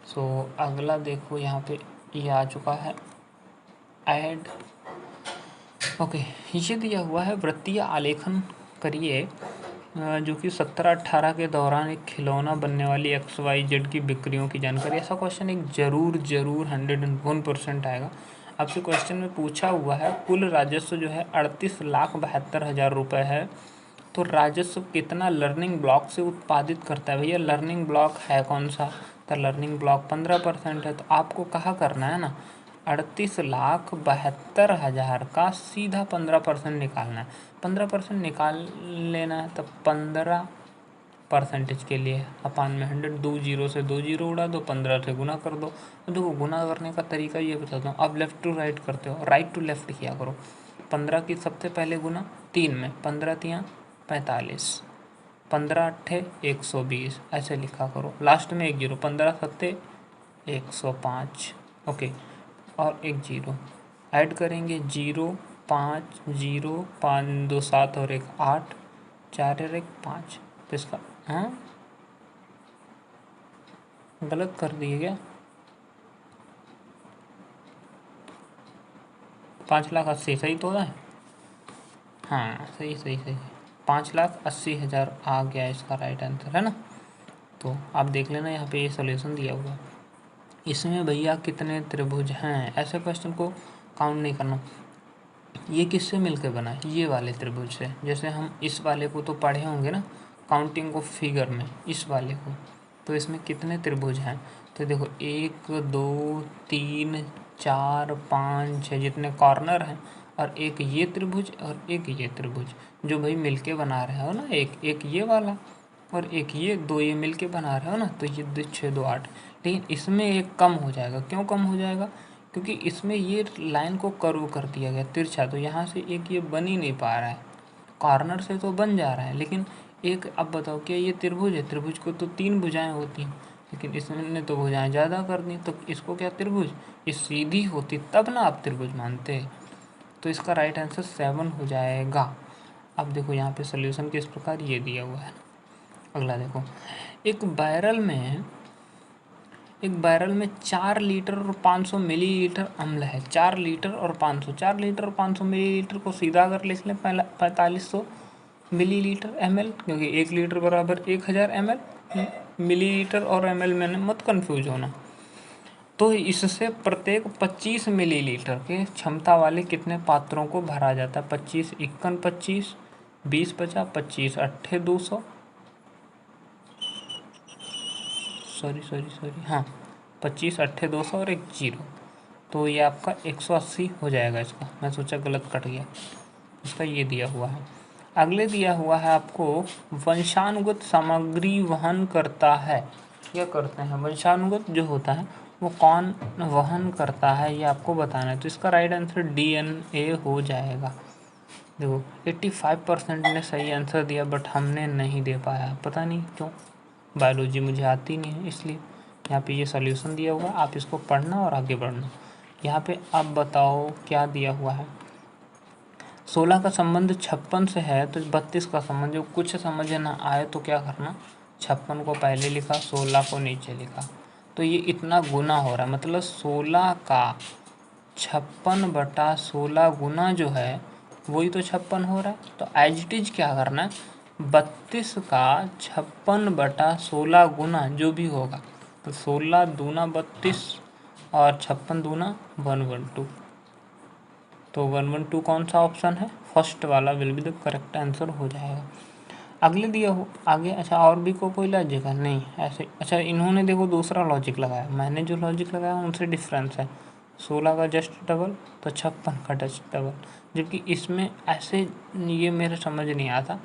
सो अगला देखो यहाँ पे ये आ चुका है, ऐड। ओके, ये दिया हुआ है, वृत्तीय आलेखन करिए जो कि 17-18 के दौरान एक खिलौना बनने वाली XYZ की बिक्रियों की जानकारी। ऐसा क्वेश्चन एक ज़रूर 101% आएगा। आपसे क्वेश्चन में पूछा हुआ है कुल राजस्व जो है 38,72,000 रुपये है, तो राजस्व कितना लर्निंग ब्लॉक से उत्पादित करता है। भैया लर्निंग ब्लॉक है कौन सा, तो लर्निंग ब्लॉक 15% है, तो आपको कहा करना है ना, 38,72,000 का सीधा 15% निकालना है। 15% निकाल लेना है, तब 15% के लिए अपान में 100, 2 जीरो से 2 जीरो उड़ा दो, 15 से गुना कर दो। तो देखो गुना करने का तरीका ये बताता हूँ। अब लेफ़्ट टू राइट करते हो, राइट टू लेफ़्ट किया करो। 15 की सबसे पहले गुना 3 में, 15 तियाँ 45, 15 अट्ठे 120, ऐसे लिखा करो। लास्ट में 1 जीरो, 15 सत्ते 105, ओके, और 1 जीरो ऐड करेंगे। 0 5 0 5 2 7 और 1 8, 4 और 1 5। तो इसका गलत कर दिए क्या? 5,80,000 सही तो है? हाँ सही सही सही, 5,80,000 आ गया इसका राइट आंसर, है ना। तो आप देख लेना यहाँ पे ये सॉल्यूशन दिया हुआ है। इसमें भैया कितने त्रिभुज हैं, ऐसे क्वेश्चन को काउंट नहीं करना। ये किससे मिलकर बना है? ये वाले त्रिभुज से। जैसे हम इस वाले को तो पढ़े होंगे ना काउंटिंग ऑफ फिगर में, इस वाले को। तो इसमें कितने त्रिभुज हैं? तो देखो 1 2 3 4 5 6 जितने कॉर्नर हैं, और एक ये त्रिभुज और एक ये त्रिभुज जो भाई मिलके बना रहे हो ना, एक ये वाला और एक ये, दो ये मिलके बना रहे हो ना, तो ये 2 6 2 8। लेकिन इसमें एक कम हो जाएगा। क्यों कम हो जाएगा? क्योंकि इसमें ये लाइन को कर्व कर दिया गया तिरछा, तो यहाँ से एक ये बन ही नहीं पा रहा है। कॉर्नर से तो बन जा रहा है, लेकिन एक, अब बताओ क्या ये त्रिभुज है? त्रिभुज को तो 3 भुजाएं होती हैं, लेकिन इसने तो भुजाएं ज़्यादा कर दी, तो इसको क्या त्रिभुज? ये सीधी होती तब ना आप त्रिभुज मानते। तो इसका राइट आंसर 7 हो जाएगा। अब देखो यहाँ पे सोल्यूशन किस प्रकार ये दिया हुआ है। अगला देखो, एक बैरल में 4 लीटर और 500 मिलीलीटर अम्ल है। 4 लीटर और 500, 4 लीटर और 500 मिलीलीटर को सीधा अगर लिख लें 4500 मिलीलीटर ml, क्योंकि 1 लीटर बराबर 1000 ml। मिलीलीटर और ml में मत कंफ्यूज होना। तो इससे प्रत्येक 25 मिलीलीटर के क्षमता वाले कितने पात्रों को भरा जाता है? 25 51 25, 20 50, 25 अट्ठे 200, सॉरी हाँ, 25 अट्ठे 200 और 1 जीरो। तो ये आपका 180 हो जाएगा। इसका मैं सोचा गलत कट गया। इसका ये दिया हुआ है। अगले दिया हुआ है आपको, वंशानुगत सामग्री वहन करता है। क्या करते हैं? वंशानुगत जो होता है वो कौन वहन करता है, ये आपको बताना है। तो इसका राइट आंसर DNA हो जाएगा। देखो 85% ने सही आंसर दिया, बट हमने नहीं दे पाया, पता नहीं क्यों। बायोलॉजी मुझे आती नहीं है, इसलिए यहाँ पे ये सॉल्यूशन दिया हुआ है, आप इसको पढ़ना और आगे बढ़ना। यहाँ पे अब बताओ क्या दिया हुआ है। 16 का संबंध 56 से है, तो 32 का संबंध, जो कुछ समझ ना आए तो क्या करना, 56 को पहले लिखा, 16 को नीचे लिखा। तो ये इतना गुना हो रहा है, मतलब 16 का 56/16 गुना जो है वही तो 56 हो रहा है। तो एज इट इज क्या करना है, 32 का 56/16 गुना जो भी होगा, तो 16 दूना 32 और 56 दूना 112। तो 112 कौन सा ऑप्शन है? फर्स्ट वाला will be the correct answer हो जाएगा। अगले दिया हो आगे। अच्छा, और भी कोई लॉजिक है? नहीं ऐसे। अच्छा, इन्होंने देखो दूसरा लॉजिक लगाया, मैंने जो लॉजिक लगाया उनसे डिफरेंस है। 16 का जस्ट डबल तो 56 का जस्ट डबल, जबकि इसमें ऐसे ये मेरे समझ नहीं आता।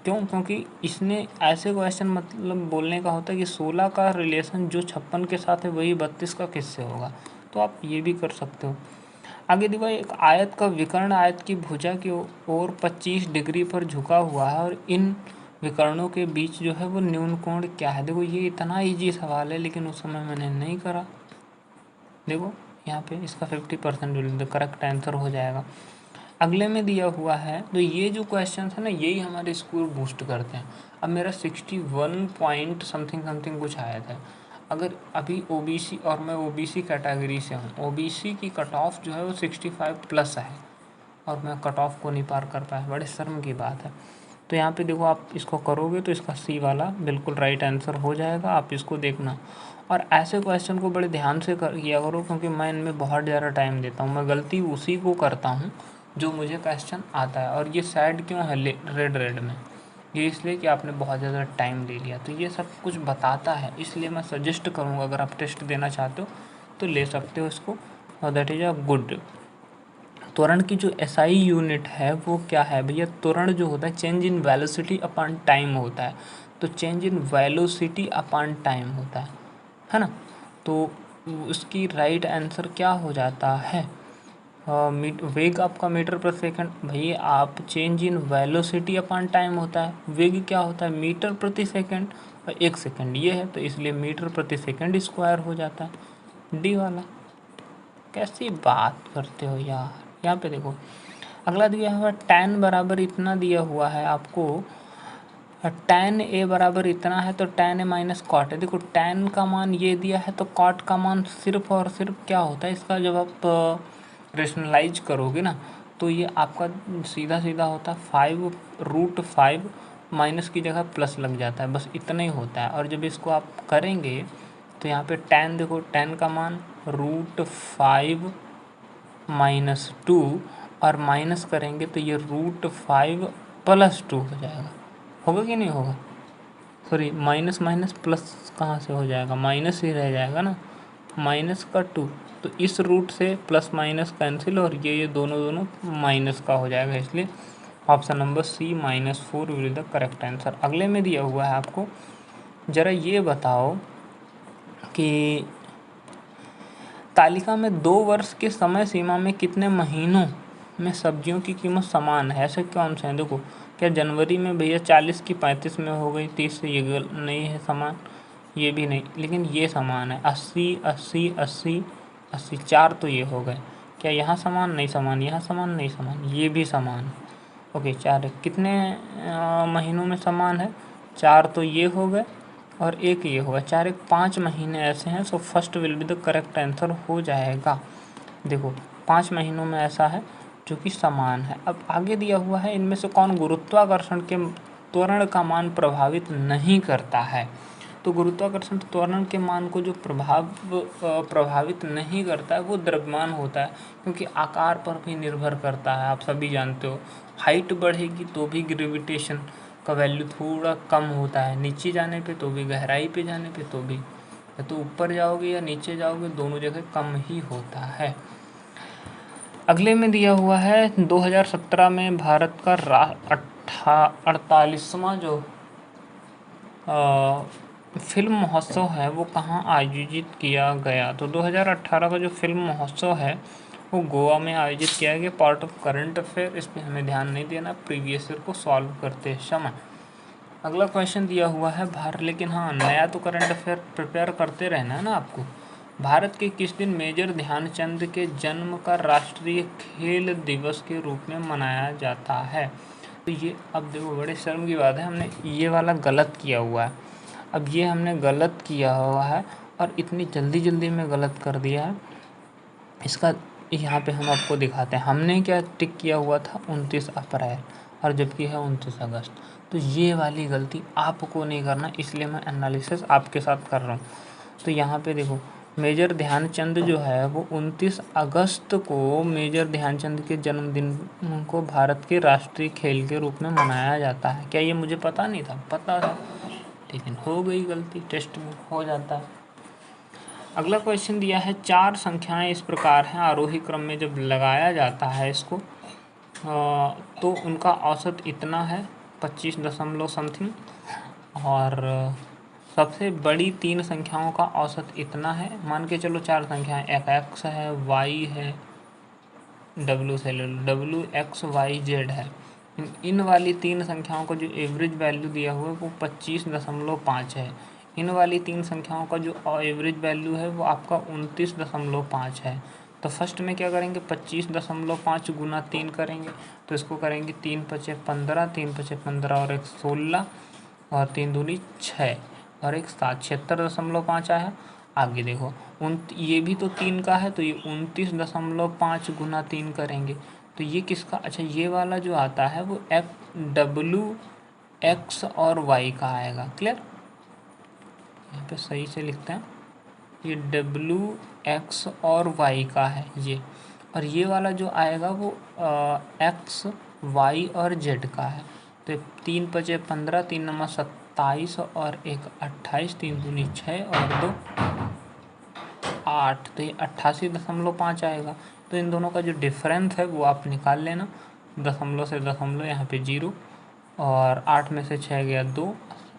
क्यों? क्योंकि इसने ऐसे क्वेश्चन मतलब बोलने का होता है कि 16 का रिलेशन जो 56 के साथ है वही 32 का किससे होगा। तो आप ये भी कर सकते हो। आगे देखो, एक आयत का विकर्ण आयत की भुजा की ओर 25 डिग्री पर झुका हुआ है, और इन विकर्णों के बीच जो है वो न्यून कोण क्या है? देखो ये इतना ईजी सवाल है, लेकिन उस समय मैंने नहीं करा। देखो यहाँ पे इसका 50% करेक्ट आंसर हो जाएगा। अगले में दिया हुआ है, तो ये जो क्वेश्चन है ना, यही हमारे स्कोर बूस्ट करते हैं। अब मेरा 61 पॉइंट समथिंग कुछ आया था। अगर अभी OBC, और मैं OBC कैटेगरी से हूँ, OBC की कट ऑफ जो है वो 65+ है, और मैं कट ऑफ को नहीं पार कर पाया, बड़े शर्म की बात है। तो यहाँ पे देखो, आप इसको करोगे तो इसका C वाला बिल्कुल राइट आंसर हो जाएगा। आप इसको देखना, और ऐसे क्वेश्चन को बड़े ध्यान से किया करो, क्योंकि मैं इनमें बहुत ज़्यादा टाइम देता हूँ। मैं गलती उसी को करता हूँ जो मुझे क्वेश्चन आता है। और ये सैड क्यों है रेड में? ये इसलिए कि आपने बहुत ज़्यादा टाइम ले लिया। तो ये सब कुछ बताता है, इसलिए मैं सजेस्ट करूँगा अगर आप टेस्ट देना चाहते हो तो ले सकते हो इसको। और दैट इज अ गुड। त्वरण की जो एसआई यूनिट है वो क्या है भैया? त्वरण जो होता है change in velocity upon time होता है, तो change in velocity upon time होता है ना। तो उसकी राइट आंसर क्या हो जाता है? वेग आपका मीटर प्रति सेकंड, भैया आप change in velocity upon time होता है, वेग क्या होता है? मीटर प्रति सेकंड, और 1 सेकंड ये है, तो इसलिए मीटर प्रति सेकंड स्क्वायर हो जाता है, डी वाला। कैसी बात करते हो यार। यहाँ पे देखो अगला दिया हुआ tan बराबर इतना दिया हुआ है आपको, tan a बराबर इतना है, तो tan a माइनस कॉट है। देखो tan का मान ये दिया है, तो कॉट का मान सिर्फ और सिर्फ क्या होता है इसका, जब आप रेशनलाइज करोगे ना तो ये आपका सीधा सीधा होता है 5√5 माइनस की जगह प्लस लग जाता है, बस इतना ही होता है। और जब इसको आप करेंगे तो यहाँ पे tan देखो, tan का मान √5 माइनस 2, और माइनस करेंगे तो ये √5 प्लस 2 हो जाएगा। होगा कि नहीं होगा? सॉरी, माइनस माइनस प्लस कहाँ से हो जाएगा, माइनस ही रह जाएगा ना, माइनस का 2, तो इस रूट से प्लस माइनस कैंसिल, और ये दोनों दोनों माइनस का हो जाएगा, इसलिए option number C -4 will the correct answer. अगले में दिया हुआ है आपको, ज़रा ये बताओ कि तालिका में 2 वर्ष के समय सीमा में कितने महीनों में सब्जियों की कीमत समान है? ऐसे कौन से हैं? देखो, क्या जनवरी में भैया 40 की 35 में हो गई, 30 से ये नहीं है समान, ये भी नहीं, लेकिन ये समान है 80 80 80 80, 4 तो ये हो गए। क्या यहाँ समान? नहीं समान, यहाँ समान नहीं समान, ये भी समान है। ओके, 4 है, कितने महीनों में समान है? 4 तो ये हो गए और एक ये होगा, 4 1 5 महीने ऐसे हैं, so first will be the correct answer हो जाएगा। देखो 5 महीनों में ऐसा है जो कि समान है। अब आगे दिया हुआ है, इनमें से कौन गुरुत्वाकर्षण के त्वरण का मान प्रभावित नहीं करता है? तो गुरुत्वाकर्षण त्वरण के मान को जो प्रभावित नहीं करता है वो द्रव्यमान होता है, क्योंकि आकार पर भी निर्भर करता है। आप सभी जानते हो, हाइट बढ़ेगी तो भी ग्रेविटेशन का वैल्यू थोड़ा कम होता है, नीचे जाने पे तो भी, गहराई पे जाने पे तो भी, या तो ऊपर जाओगे या नीचे जाओगे दोनों जगह कम ही होता है। अगले में दिया हुआ है 2017 में भारत का 48वां जो फिल्म महोत्सव है वो कहाँ आयोजित किया गया? तो 2018 का जो फिल्म महोत्सव है वो गोवा में आयोजित किया गया। पार्ट ऑफ करंट अफेयर, इस पर हमें ध्यान नहीं देना प्रीवियस ईयर को सॉल्व करते समय। अगला क्वेश्चन दिया हुआ है लेकिन हाँ, नया तो करंट अफेयर प्रिपेयर करते रहना है ना आपको। भारत के किस दिन मेजर ध्यानचंद के जन्म का राष्ट्रीय खेल दिवस के रूप में मनाया जाता है? तो ये अब देखो, बड़े शर्म की बात है, हमने ये वाला गलत किया हुआ है। अब ये हमने गलत किया हुआ है और इतनी जल्दी जल्दी में गलत कर दिया है। इसका यहाँ पे हम आपको दिखाते हैं, हमने क्या टिक किया हुआ था 29 अप्रैल, और जबकि है 29 अगस्त। तो ये वाली गलती आपको नहीं करना, इसलिए मैं एनालिसिस आपके साथ कर रहा हूँ। तो यहाँ पे देखो, मेजर ध्यानचंद जो है वो 29 अगस्त को मेजर ध्यानचंद के जन्मदिन को भारत के राष्ट्रीय खेल के रूप में मनाया जाता है। क्या ये मुझे पता नहीं था? पता था, लेकिन हो गई गलती, टेस्ट में हो जाता है। अगला क्वेश्चन दिया है, 4 संख्याएं इस प्रकार हैं, आरोही क्रम में जब लगाया जाता है इसको तो उनका औसत इतना है 25 दशमलव समथिंग, और सबसे बड़ी 3 संख्याओं का औसत इतना है। मान के चलो 4 संख्याएं, एक एक्स है, वाई है, डब्ल्यू से ले लो, डब्ल्यू एक्स वाई जेड है। इन वाली 3 संख्याओं का जो एवरेज वैल्यू दिया हुआ है वो 25.5 है। इन वाली 3 संख्याओं का जो एवरेज वैल्यू है वो आपका 29.5 है। तो फर्स्ट में क्या करेंगे, 25.5 गुना 3 करेंगे, तो इसको करेंगे 3 पचे 15, 3 पचे 15 और 1 16, और 3 दूनी 6 और 1 7, 76.5 आया। आगे देखो ये भी तो 3 का है, तो ये 29.5 गुना 3 करेंगे, तो ये किसका, अच्छा ये वाला जो आता है वो डब्ल्यू एक्स और वाई का आएगा। क्लियर? यहाँ पे सही से लिखते हैं, ये डब्ल्यू एक्स और वाई का है ये, और ये वाला जो आएगा वो एक्स वाई और जेड का है। तो 3 पचे 15, 3 नंबर 27 और 1 28, 3 दूनी 6 और 2 8, तो ये 88.5 आएगा। तो इन दोनों का जो डिफरेंस है वो आप निकाल लेना, दशमलव से दशमलव यहाँ पे 0, और 8 में से 6 गया 2,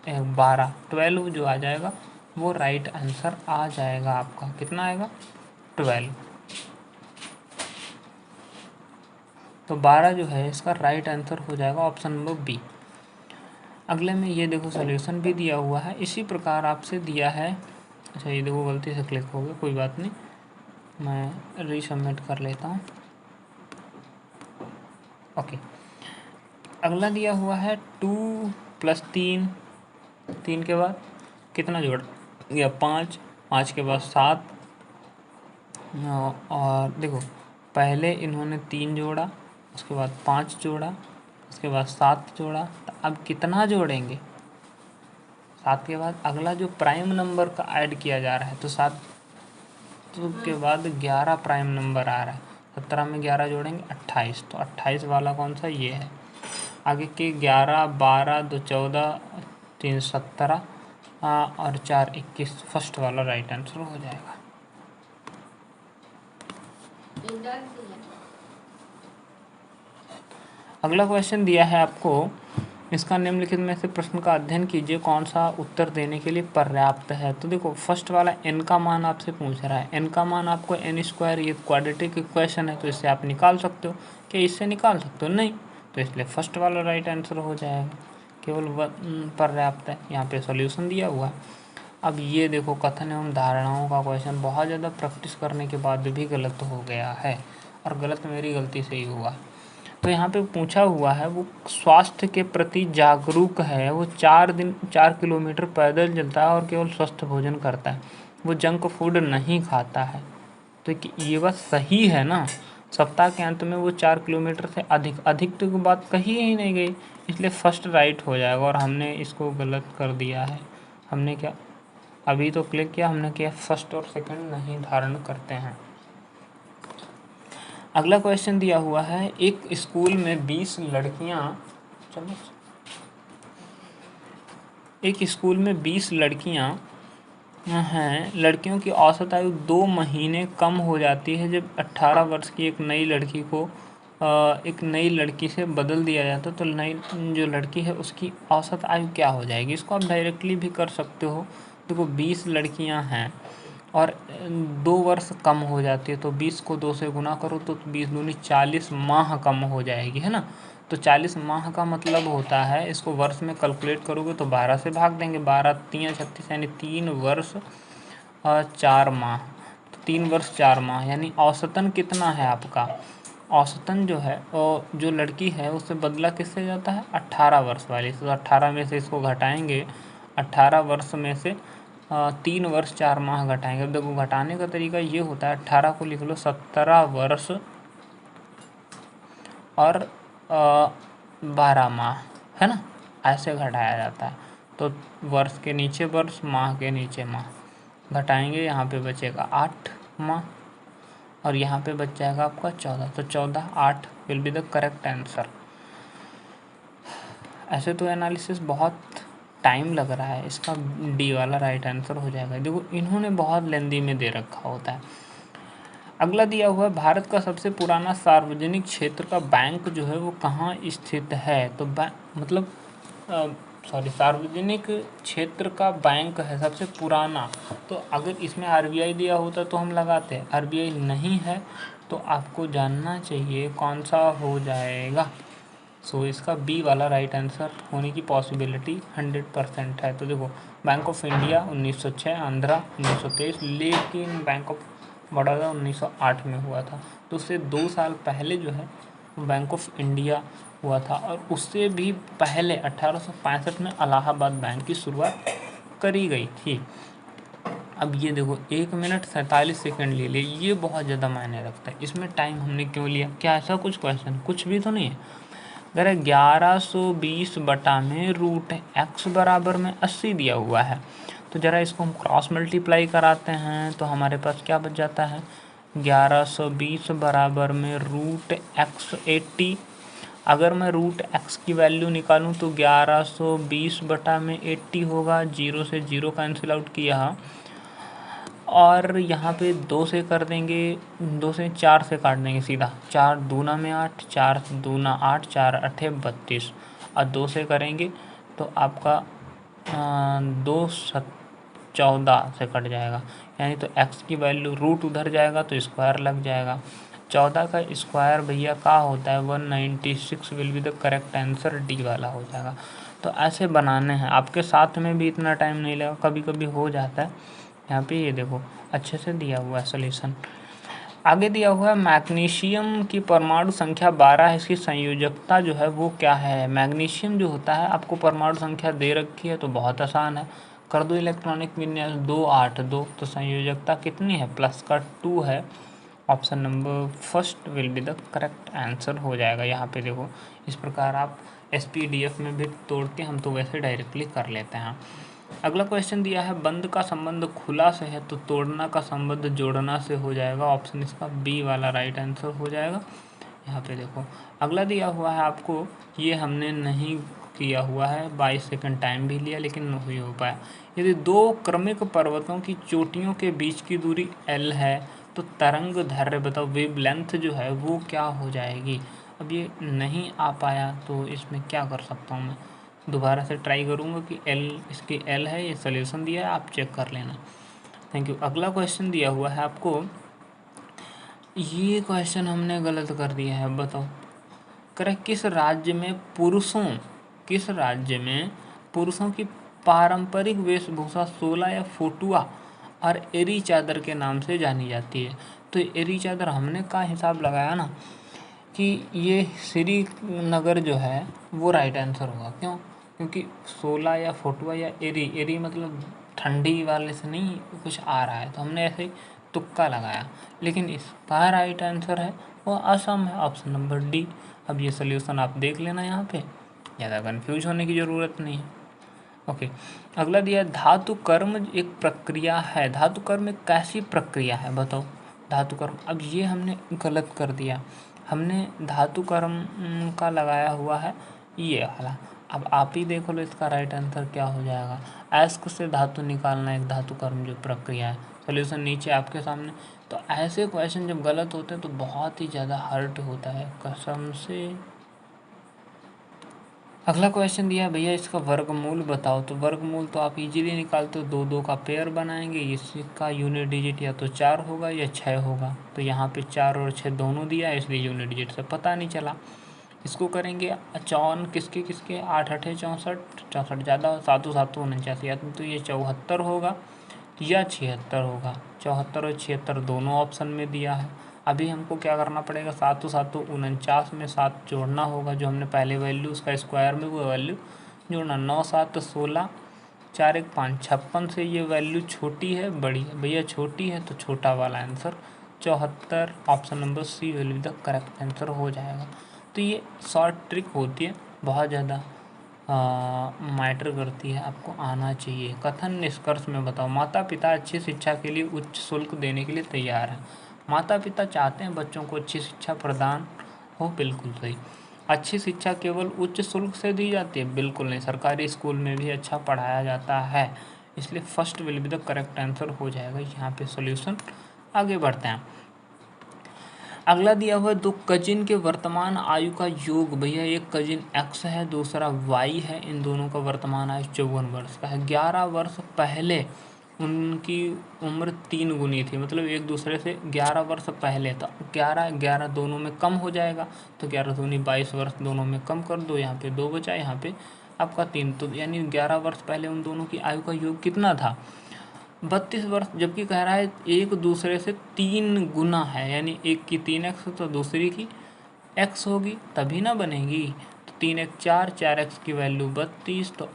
12, 12 जो आ जाएगा वो राइट आंसर आ जाएगा आपका। कितना आएगा? 12। तो 12 जो है इसका राइट आंसर हो जाएगा ऑप्शन नंबर बी। अगले में ये देखो सॉल्यूशन भी दिया हुआ है, इसी प्रकार आपसे दिया है। अच्छा ये देखो गलती से क्लिक हो गया, कोई बात नहीं, मैं रीसबमिट कर लेता हूँ। ओके, अगला दिया हुआ है 2 + 3, 3 के बाद कितना जोड़ गया? 5, 5 के बाद 7, और देखो पहले इन्होंने 3 जोड़ा, उसके बाद 5 जोड़ा, उसके बाद 7 जोड़ा, तो अब कितना जोड़ेंगे? 7 के बाद अगला जो प्राइम नंबर का ऐड किया जा रहा है, तो 7 के बाद 11 प्राइम नंबर आ रहा है। 17 में 11 जोड़ेंगे 28, तो 28 वाला कौन सा? ये है। आगे के 11, 12, 2 14, 3 17, और 4 21, फर्स्ट वाला राइट आंसर हो जाएगा। अगला क्वेश्चन दिया है आपको, इसका निम्नलिखित में से प्रश्न का अध्ययन कीजिए, कौन सा उत्तर देने के लिए पर्याप्त है। तो देखो फर्स्ट वाला n का मान आपसे पूछ रहा है, n का मान आपको n², ये क्वाड्रेटिक इक्वेशन है तो इससे आप निकाल सकते हो। क्या इससे निकाल सकते हो? नहीं, तो इसलिए फर्स्ट वाला राइट आंसर हो जाएगा, केवल पर्याप्त है। यहाँ पे सॉल्यूशन दिया हुआ है। अब ये देखो कथन एवं धारणाओं का क्वेश्चन बहुत ज़्यादा प्रैक्टिस करने के बाद भी गलत हो गया है, और गलत मेरी गलती से ही हुआ। तो यहाँ पे पूछा हुआ है, वो स्वास्थ्य के प्रति जागरूक है, वो 4 किलोमीटर पैदल चलता है और केवल स्वस्थ भोजन करता है, वो जंक फूड नहीं खाता है। तो ये बात सही है ना? सप्ताह के अंत में वो 4 किलोमीटर से अधिक तो बात कही ही नहीं गई, इसलिए फर्स्ट राइट हो जाएगा। और हमने इसको गलत कर दिया है। हमने क्या अभी तो क्लिक किया, हमने किया फर्स्ट और सेकंड नहीं धारण करते हैं। अगला क्वेश्चन दिया हुआ है, एक स्कूल में 20 लड़कियां, एक स्कूल में 20 लड़कियां हैं। लड़कियों की औसत आयु 2 महीने कम हो जाती है जब 18 वर्ष की एक नई लड़की को एक नई लड़की से बदल दिया जाता तो नई जो लड़की है उसकी औसत आयु क्या हो जाएगी? इसको आप डायरेक्टली भी कर सकते हो। देखो 20 लड़कियां हैं और 2 वर्ष कम हो जाती है, तो 20 को 2 से गुना करो तो 20 दूनी 40 माह कम हो जाएगी, है ना? तो 40 माह का मतलब होता है, इसको वर्ष में कैलकुलेट करोगे तो 12 से भाग देंगे, 12 3 36, यानी 3 वर्ष और 4 माह। तो 3 वर्ष 4 माह यानी औसतन कितना है आपका? औसतन जो है जो लड़की है उससे बदला किससे जाता है? 18 वर्ष वाली। तो 18 में से इसको घटाएंगे, 18 वर्ष में से 3 वर्ष 4 माह घटाएंगे। अब देखो घटाने का तरीका ये होता है, 18 को लिख लो 17 वर्ष और 12 माह, है ना? ऐसे घटाया जाता है। तो वर्ष के नीचे वर्ष, माह के नीचे माह घटाएंगे, यहाँ पे बचेगा 8 माह और यहाँ पे बच जाएगा आपका 14। तो 14, 8 will be the correct answer. ऐसे तो एनालिसिस बहुत टाइम लग रहा है, इसका डी वाला राइट आंसर हो जाएगा। देखो इन्होंने बहुत लेंदी में दे रखा होता है। अगला दिया हुआ है, भारत का सबसे पुराना सार्वजनिक क्षेत्र का बैंक जो है वो कहाँ स्थित है? तो मतलब सार्वजनिक क्षेत्र का बैंक है सबसे पुराना। तो अगर इसमें आरबीआई दिया होता तो हम लगाते हैं, आरबीआई नहीं है तो आपको जानना चाहिए कौन सा हो जाएगा। सो इसका बी वाला राइट आंसर होने की पॉसिबिलिटी 100% है। तो देखो बैंक ऑफ इंडिया 1906, आंध्रा 1923, लेकिन बैंक ऑफ बड़ौदा 1908 में हुआ था। तो उससे 2 साल पहले जो है बैंक ऑफ इंडिया हुआ था, और उससे भी पहले 1865 में इलाहाबाद बैंक की शुरुआत करी गई थी। अब ये देखो 1 मिनट 47 सेकंड ले ले, ये बहुत ज़्यादा मायने रखता है। इसमें टाइम हमने क्यों लिया? क्या ऐसा कुछ क्वेश्चन कुछ भी तो नहीं है। अगर 1120 बटा में रूट x बराबर में 80 दिया हुआ है, तो ज़रा इसको हम क्रॉस मल्टीप्लाई कराते हैं तो हमारे पास क्या बच जाता है? 1120 बराबर में रूट x 80। अगर मैं रूट x की वैल्यू निकालूं तो 1120 बटा में 80 होगा, 0 से 0 कैंसिल आउट किया और यहाँ पे 2 से कर देंगे, 2 से 4 से काट देंगे सीधा, 4 दूना में 8, 4 दूना 8, 4 अठे 32 और 2 से करेंगे तो आपका 2 14 से कट जाएगा, यानी तो x की वैल्यू रूट उधर जाएगा तो स्क्वायर लग जाएगा। 14 का स्क्वायर भैया क्या होता है 196 will be the correct answer, D वाला हो जाएगा। तो ऐसे बनाने हैं, आपके साथ में भी इतना टाइम नहीं लगेगा, कभी कभी हो जाता है। यहाँ पे ये देखो अच्छे से दिया हुआ है सॉल्यूशन। आगे दिया हुआ है मैग्नीशियम की परमाणु संख्या 12 है, इसकी संयोजकता जो है वो क्या है। मैग्नीशियम जो होता है आपको परमाणु संख्या दे रखी है तो बहुत आसान है, कर दो इलेक्ट्रॉनिक विन्यास 2 8 2, तो संयोजकता कितनी है प्लस का 2 है। Option number first will be the correct answer हो जाएगा। यहाँ पे देखो इस प्रकार आप SPDF में भी तोड़ के, हम तो वैसे डायरेक्टली कर लेते हैं। अगला क्वेश्चन दिया है बंद का संबंध खुला से है तो तोड़ना का संबंध जोड़ना से हो जाएगा, ऑप्शन इसका बी वाला राइट आंसर हो जाएगा। यहाँ पे देखो अगला दिया हुआ है आपको, ये हमने नहीं किया हुआ है, 22 सेकंड टाइम भी लिया लेकिन नहीं हो पाया। यदि 2 क्रमिक पर्वतों की चोटियों के बीच की दूरी L है तो तरंग दैर्घ्य बताओ, वेव लेंथ जो है वो क्या हो जाएगी। अब ये नहीं आ पाया तो इसमें क्या कर सकता हूँ मैं, दोबारा से ट्राई करूँगा कि इसकी L है, ये सोल्यूशन दिया है, आप चेक कर लेना। Thank you. अगला क्वेश्चन दिया हुआ है आपको, ये क्वेश्चन हमने गलत कर दिया है, बताओ करेक्ट। किस राज्य में पुरुषों की पारंपरिक वेशभूषा सोला या फोटुआ और एरी चादर के नाम से जानी जाती है। तो एरी चादर हमने का हिसाब लगाया ना कि ये श्रीनगर जो है वो राइट आंसर होगा। क्यों? क्योंकि सोला या फोटुआ या एरी मतलब ठंडी वाले से नहीं कुछ आ रहा है, तो हमने ऐसे ही तुक्का लगाया, लेकिन इसका राइट आंसर है वो असम है, ऑप्शन नंबर डी। अब ये सोल्यूशन आप देख लेना, यहाँ पे ज़्यादा कन्फ्यूज होने की ज़रूरत नहीं है। ओके, अगला दिया धातु कर्म एक प्रक्रिया है, धातु कर्म एक कैसी प्रक्रिया है बताओ। धातु कर्म, अब ये हमने गलत कर दिया, हमने धातु कर्म का लगाया हुआ है ये वाला। अब आप ही देख लो इसका राइट आंसर क्या हो जाएगा। अयस्क से धातु निकालना एक धातु कर्म जो प्रक्रिया है, सोल्यूशन नीचे आपके सामने। तो ऐसे क्वेश्चन जब गलत होते हैं तो बहुत ही ज़्यादा हर्ट होता है कसम से। अगला क्वेश्चन दिया है भैया इसका वर्गमूल बताओ, तो वर्गमूल तो आप इजीली निकालते हो, 2 2 का पेयर बनाएंगे, इसका यूनिट डिजिट या तो 4 होगा या 6 होगा। तो यहाँ पे 4 और 6 दोनों दिया है इसलिए यूनिट डिजिट से पता नहीं चला। इसको करेंगे 54 किसके 8 8 64 64 ज़्यादा 7 7 49 या तो ये 74 होगा या 76 होगा। 74 और 76 दोनों ऑप्शन में दिया है। अभी हमको क्या करना पड़ेगा, 7 7 49 में 7 जोड़ना होगा, जो हमने पहले वैल्यू उसका स्क्वायर में वो वैल्यू जोड़ना। 9 7 16 4 1 5 56 से ये वैल्यू छोटी है बड़ी है, भैया छोटी है तो छोटा वाला answer 74, option number C will be the correct answer हो जाएगा। तो ये शॉर्ट ट्रिक होती है, बहुत ज़्यादा मैटर करती है, आपको आना चाहिए। कथन निष्कर्ष में बताओ, माता पिता अच्छी शिक्षा के लिए उच्च शुल्क देने के लिए तैयार हैं। माता पिता चाहते हैं बच्चों को अच्छी शिक्षा प्रदान हो, बिल्कुल सही। अच्छी शिक्षा केवल उच्च शुल्क से दी जाती है, बिल्कुल नहीं, सरकारी स्कूल में भी अच्छा पढ़ाया जाता है, इसलिए first will be the correct answer हो जाएगा यहाँ पे सोल्यूशन। आगे बढ़ते हैं। अगला दिया हुआ 2 कजिन के वर्तमान आयु का योग, भैया एक कजिन x है दूसरा y है, इन दोनों का वर्तमान आयु 54 वर्ष का है। 11 वर्ष पहले उनकी उम्र 3 गुनी थी, मतलब एक दूसरे से 11 वर्ष पहले, तो 11 11 दोनों में कम हो जाएगा, तो 11 दूनी 22 वर्ष दोनों में कम कर दो, यहाँ पे 2 बचा, यहाँ पे आपका 3, तो यानी 11 वर्ष पहले उन दोनों की आयु का योग कितना था 32 वर्ष। जबकि कह रहा है एक दूसरे से 3 गुना है, यानी एक की 3x तो दूसरी की x होगी तभी ना बनेगी। तो 3 1 4 4x की वैल्यू 32, तो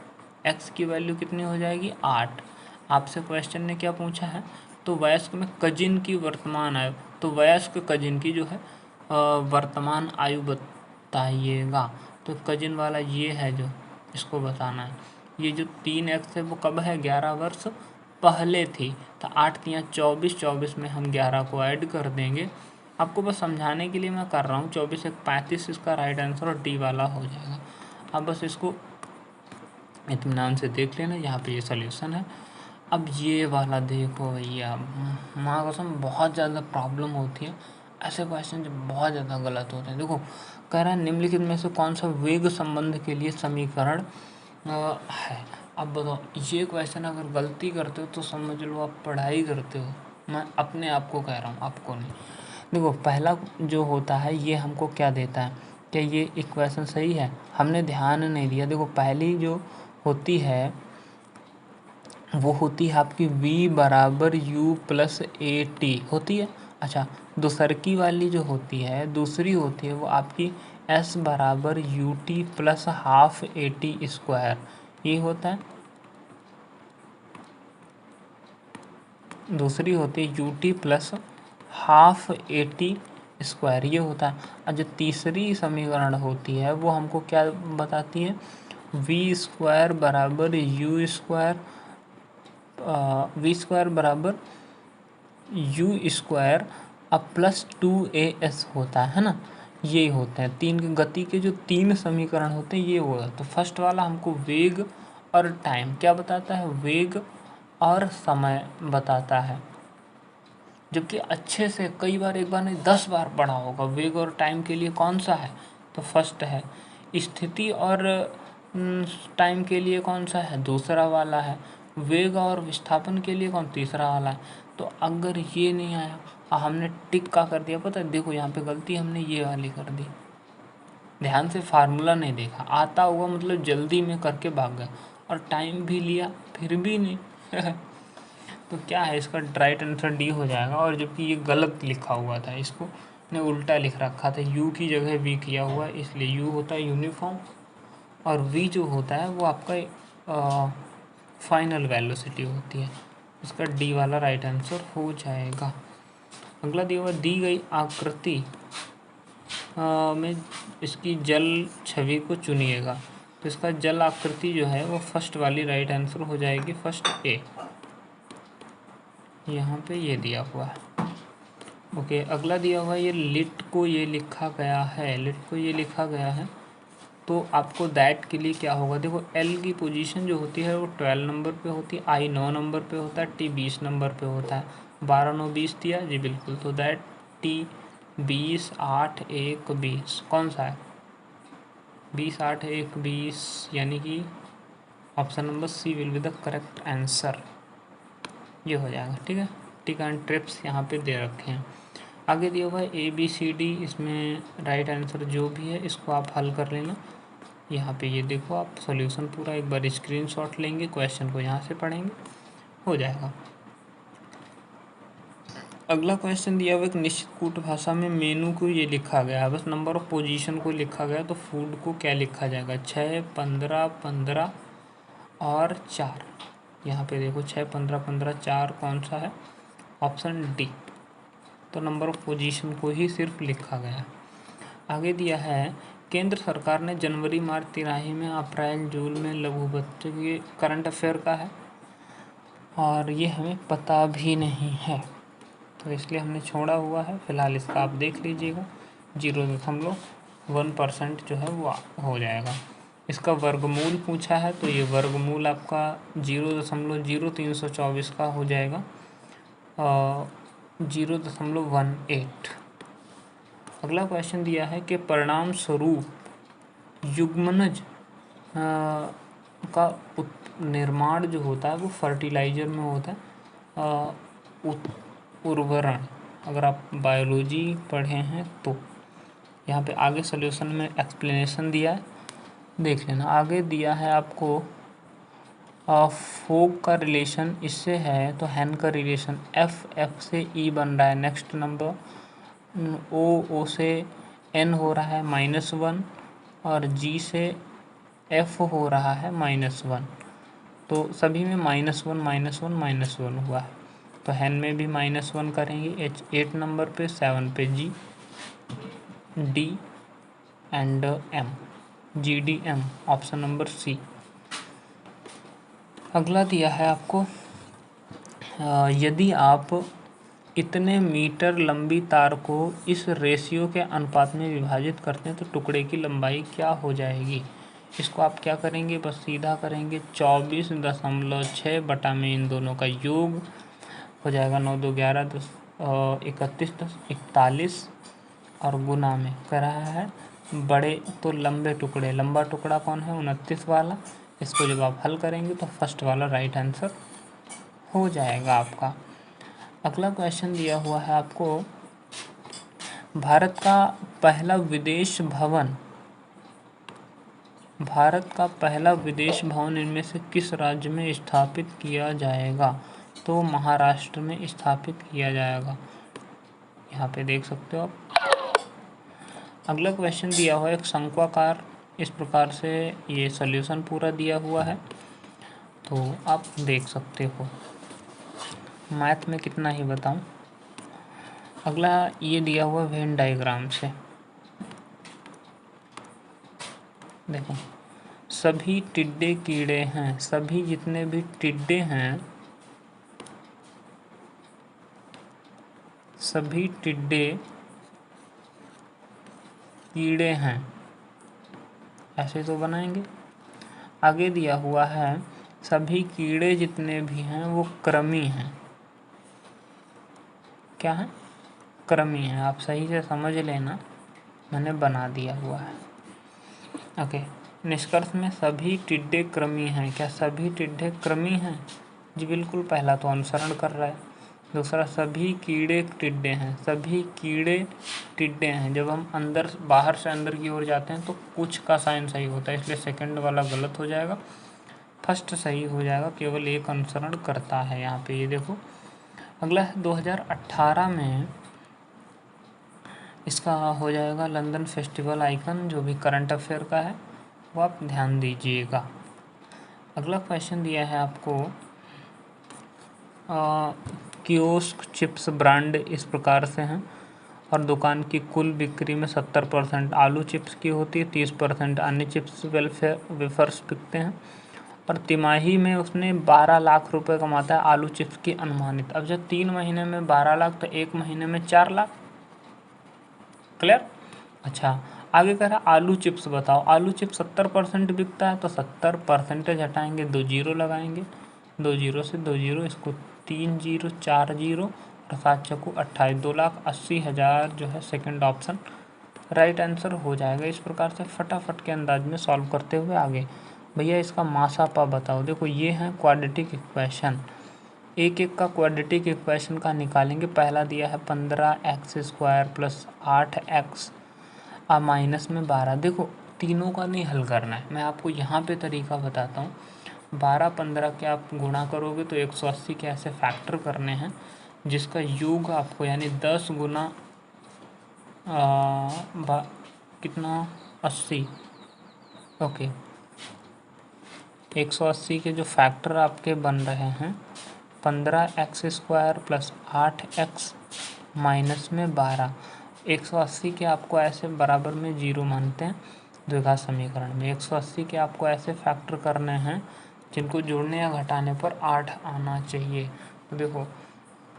x की वैल्यू कितनी हो जाएगी 8। आपसे क्वेश्चन ने क्या पूछा है, तो वयस्क में कजिन की वर्तमान आयु, तो वयस्क कजिन की जो है वर्तमान आयु बताइएगा। तो कजिन वाला ये है जो इसको बताना है। ये जो 3x है वो कब है 11 वर्ष पहले थी, तो 8 3 24, 24 में हम 11 को ऐड कर देंगे। आपको बस समझाने के लिए मैं कर रहा हूँ, 24 1 35 इसका राइट आंसर और डी वाला हो जाएगा। अब बस इसको इत्मीनान से देख लेना, यहाँ पे ये सोल्यूशन है। अब ये वाला देखो भैया, माँ कसम बहुत ज़्यादा प्रॉब्लम होती है, ऐसे क्वेश्चन जो बहुत ज़्यादा गलत होते हैं। देखो कह रहा है निम्नलिखित में से कौन सा वेग संबंध के लिए समीकरण है। अब बताओ ये क्वेश्चन अगर गलती करते हो तो समझ लो आप पढ़ाई करते हो, मैं अपने आप को कह रहा हूँ, आपको नहीं। देखो पहला जो होता है ये हमको क्या देता है, क्या ये इक्वेशन सही है, हमने ध्यान नहीं दिया। देखो पहली जो होती है वो होती है आपकी v बराबर u प्लस ए टी होती है। अच्छा दूसरकी वाली जो होती है, दूसरी होती है वो आपकी s बराबर U T plus half A T square, ये होता है। दूसरी होती है U T plus half A T square, ये होता है। और जो तीसरी समीकरण होती है वो हमको क्या बताती है, v स्क्वायर बराबर यू स्क्वायर, वी स्क्वायर बराबर यू स्क्वायर अब प्लस 2as होता है ना। ये होते हैं तीन गति के जो तीन समीकरण होते हैं, ये वो है। तो फर्स्ट वाला हमको वेग और टाइम क्या बताता है, वेग और समय बताता है, जबकि अच्छे से कई बार, एक बार नहीं 10 बार पढ़ा होगा वेग और टाइम के लिए कौन सा है, तो फर्स्ट है। स्थिति और टाइम के लिए कौन सा है, दूसरा वाला है। वेग और विस्थापन के लिए कौन, तीसरा वाला है। तो अगर ये नहीं आया और हमने टिक का कर दिया, पता है देखो यहाँ पे गलती हमने ये वाली कर दी, ध्यान से फार्मूला नहीं देखा, आता हुआ मतलब जल्दी में करके भाग गया और टाइम भी लिया फिर भी नहीं तो क्या है इसका राइट आंसर डी हो जाएगा। और जबकि ये गलत लिखा हुआ था, इसको ने उल्टा लिख रखा था, यू की जगह वी किया हुआ है, इसलिए यू होता है यूनिफॉर्म और वी जो होता है वो आपका फाइनल वेलोसिटी होती है। इसका डी वाला राइट आंसर हो जाएगा। अगला दिया हुआ, दी गई आकृति में इसकी जल छवि को चुनिएगा। तो इसका जल आकृति जो है वो फर्स्ट वाली राइट आंसर हो जाएगी, फर्स्ट ए, यहाँ पे ये दिया हुआ है। ओके अगला दिया हुआ है, ये लिट को ये लिखा गया है, लिट को ये लिखा गया है, तो आपको दैट के लिए क्या होगा। देखो एल की पोजीशन जो होती है वो 12 नंबर पे होती है, आई 9 नंबर पे होता है, टी 20 नंबर पे होता है। 12 9 20 दिया जी बिल्कुल, तो दैट टी 20 8 1 20 कौन सा है, 20 8 1 20, यानी कि option number C will be the correct answer, ये हो जाएगा। ठीक है, टिक एंड ट्रिप्स यहाँ पे दे रखे हैं। आगे दिया हुआ है ए बी सी डी, इसमें राइट आंसर जो भी है इसको आप हल कर लेना। यहाँ पे ये देखो आप सॉल्यूशन पूरा एक बार स्क्रीनशॉट लेंगे, क्वेश्चन को यहाँ से पढ़ेंगे, हो जाएगा। अगला क्वेश्चन दिया हुआ एक निश्चित कूट भाषा में मेनू को ये लिखा गया है, बस नंबर ऑफ पोजीशन को लिखा गया, तो फूड को क्या लिखा जाएगा, 6 15 15 और 4। यहाँ पे देखो 6 15 15 4 कौन सा है, ऑप्शन डी, तो नंबर ऑफ पोजीशन को ही सिर्फ लिखा गया है। आगे दिया है, केंद्र सरकार ने जनवरी मार्च तिमाही में, अप्रैल जून में लघु बच्चों के करंट अफेयर का है और ये हमें पता भी नहीं है, तो इसलिए हमने छोड़ा हुआ है। फिलहाल इसका आप देख लीजिएगा, 0.1% जो है वो हो जाएगा। इसका वर्गमूल पूछा है, तो ये वर्गमूल आपका 0.0324 का हो जाएगा, 0.18। अगला क्वेश्चन दिया है कि परिणाम स्वरूप युग्मनज का निर्माण जो होता है वो फर्टिलाइजर में होता है, उर्वरण, अगर आप बायोलॉजी पढ़े हैं तो। यहाँ पे आगे सॉल्यूशन में एक्सप्लेनेशन दिया है, देख लेना। आगे दिया है आपको फोक का रिलेशन इससे है, तो हैन का रिलेशन एफ से ई बन रहा है। नेक्स्ट नंबर ओ से एन हो रहा है -1 और जी से एफ हो रहा है -1, तो सभी में -1 -1 हुआ है। तो हैन में भी -1 करेंगे, एच 8 नंबर पे, 7 पे G, D and M, G D M, option number C. अगला दिया है आपको, यदि आप इतने मीटर लंबी तार को इस रेशियो के अनुपात में विभाजित करते हैं तो टुकड़े की लंबाई क्या हो जाएगी। इसको आप क्या करेंगे, बस सीधा करेंगे 24.6 बटा में इन दोनों का योग हो जाएगा 9 2 11 10 31 10 41 और गुना में कर रहा है बड़े तो लंबे टुकड़े, लंबा टुकड़ा कौन है 29 वाला। इसको जब आप हल करेंगे तो फर्स्ट वाला राइट आंसर हो जाएगा आपका। अगला क्वेश्चन दिया हुआ है आपको, भारत का पहला विदेश भवन इनमें से किस राज्य में स्थापित किया जाएगा। तो महाराष्ट्र में स्थापित किया जाएगा, यहाँ पे देख सकते हो आप। अगला क्वेश्चन दिया हुआ है एक शंक्वाकार, इस प्रकार से ये सॉल्यूशन पूरा दिया हुआ है, तो आप देख सकते हो। मैथ में कितना ही बताऊं। अगला ये दिया हुआ वेन डायग्राम से, देखो सभी टिड्डे कीड़े हैं, सभी जितने भी टिड्डे हैं, सभी टिड्डे कीड़े हैं, ऐसे तो बनाएंगे। आगे दिया हुआ है सभी कीड़े जितने भी हैं वो कृमि हैं। क्या है, कृमि है। आप सही से समझ लेना, मैंने बना दिया हुआ है। ओके, निष्कर्ष में सभी टिड्डे कृमि हैं। क्या सभी टिड्डे कृमि हैं? जी बिल्कुल, पहला तो अनुसरण कर रहा है। दूसरा सभी कीड़े टिड्डे हैं, सभी कीड़े टिड्डे हैं। जब हम अंदर बाहर से अंदर की ओर जाते हैं तो कुछ का साइन सही होता है, इसलिए सेकंड वाला गलत हो जाएगा, फर्स्ट सही हो जाएगा। केवल एक अनुसरण करता है यहाँ पे, ये देखो। अगला है 2018 में इसका हो जाएगा लंदन फेस्टिवल आइकन, जो भी करंट अफेयर का है वो आप ध्यान दीजिएगा। अगला क्वेश्चन दिया है आपको, कियोस्क चिप्स ब्रांड इस प्रकार से हैं और दुकान की कुल बिक्री में 70% आलू चिप्स की होती है, 30% अन्य चिप्स वेफर्स बिकते हैं और तिमाही में उसने 12 लाख रुपए कमाता है आलू चिप्स की अनुमानित। अब जब 3 महीने में 12 लाख तो 1 महीने में 4 लाख। क्लियर? अच्छा, आगे कह रहा आलू चिप्स बताओ। आलू चिप्स 70% बिकता है तो 70% हटाएंगे, 2 जीरो लगाएंगे, 2 जीरो से 2 जीरो, इसको 3 जीरो 4 जीरो और 7 चक्कू 28, 2,80,000 जो है सेकंड ऑप्शन राइट आंसर हो जाएगा। इस प्रकार से फटाफट के अंदाज में सॉल्व करते हुए आगे। भैया इसका मासापा बताओ। देखो ये है क्वाड्रेटिक इक्वेशन, एक एक का क्वाड्रेटिक इक्वेशन का निकालेंगे। पहला दिया है 15x² प्लस 8x माइनस में 12। देखो तीनों का नहीं हल करना है, मैं आपको यहाँ पे तरीका बताता हूँ। 12 15 के आप गुणा करोगे तो 180 के ऐसे फैक्टर करने हैं जिसका योग आपको यानी 10 गुना कितना 80। ओके, 180 के जो फैक्टर आपके बन रहे हैं 15x² प्लस 8x माइनस में 12। 180 के आपको ऐसे बराबर में जीरो मानते हैं द्विघात समीकरण में। 180 के आपको ऐसे फैक्टर करने हैं जिनको जोड़ने या घटाने पर 8 आना चाहिए। तो देखो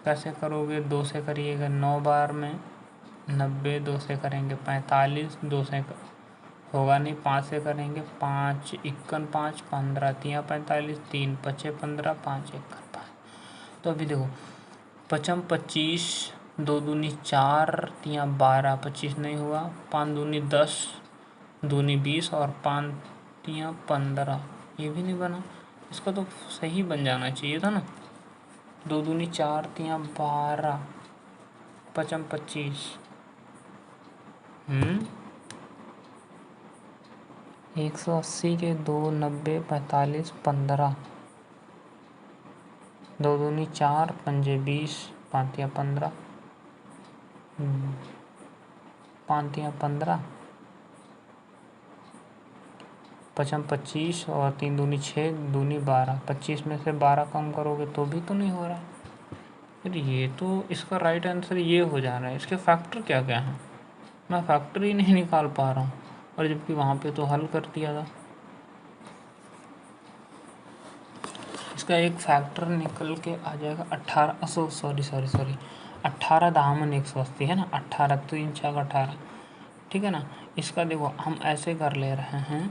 कैसे करोगे, 2 से करिएगा 9 बार में 90, 2 से करेंगे 45, 2 से होगा नहीं, 5 से करेंगे 5 51 5 15 3 45 3 5 15 5 1 5। तो अभी देखो 5 25, 2 दूनी 4 3 12, 25 नहीं हुआ, 5 दूनी 10, दूनी 20 और 5 3 15, ये भी नहीं बना। इसका तो सही बन जाना चाहिए था ना। 2 दूनी 4 3 12, 5 25, 180 के 2 90 45 15, 2 दूनी 4 पंजे 20, 5 3 15, 5 3 15, 5 25 और 3 दूनी 6 दूनी 12। 25 में से 12 कम करोगे तो भी तो नहीं हो रहा है। फिर ये तो इसका राइट आंसर ये हो जा रहा है। इसके फैक्टर क्या क्या हैं, मैं फैक्टर ही नहीं निकाल पा रहा हूँ, और जबकि वहाँ पे तो हल कर दिया था। इसका एक फैक्टर निकल के आ जाएगा 18, सॉरी 18 दामन 180 है ना, 18 3 6 18, ठीक है ना। इसका देखो हम ऐसे कर ले रहे हैं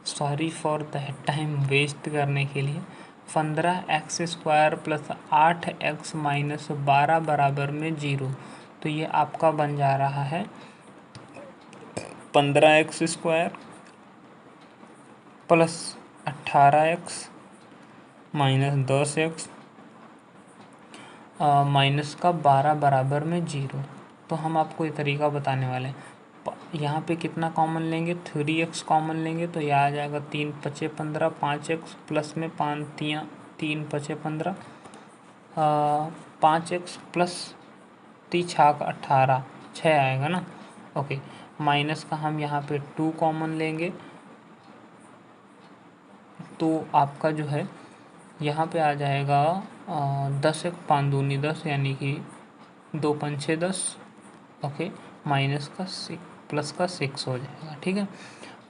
sorry for that time waste करने के लिए। 15x² प्लस 8x माइनस 12 बराबर में 0। तो ये आपका बन जा रहा है 15x² plus 18x minus 10x minus का 12 बराबर में 0। तो हम आपको ये तरीका बताने वाले हैं। यहाँ पे कितना कॉमन लेंगे, 3x कॉमन लेंगे तो यह आ जाएगा 3 पचे 15, 5x प्लस में 3 पचे 15, 5x प्लस 18 6 आएगा ना। ओके, माइनस का हम यहाँ पे 2 कॉमन लेंगे तो आपका जो है यहाँ पे आ जाएगा 10 एक 5 दूनी 10 यानी कि 2 पंछे 10। ओके, माइनस का 6 प्लस का 6 हो जाएगा। ठीक है,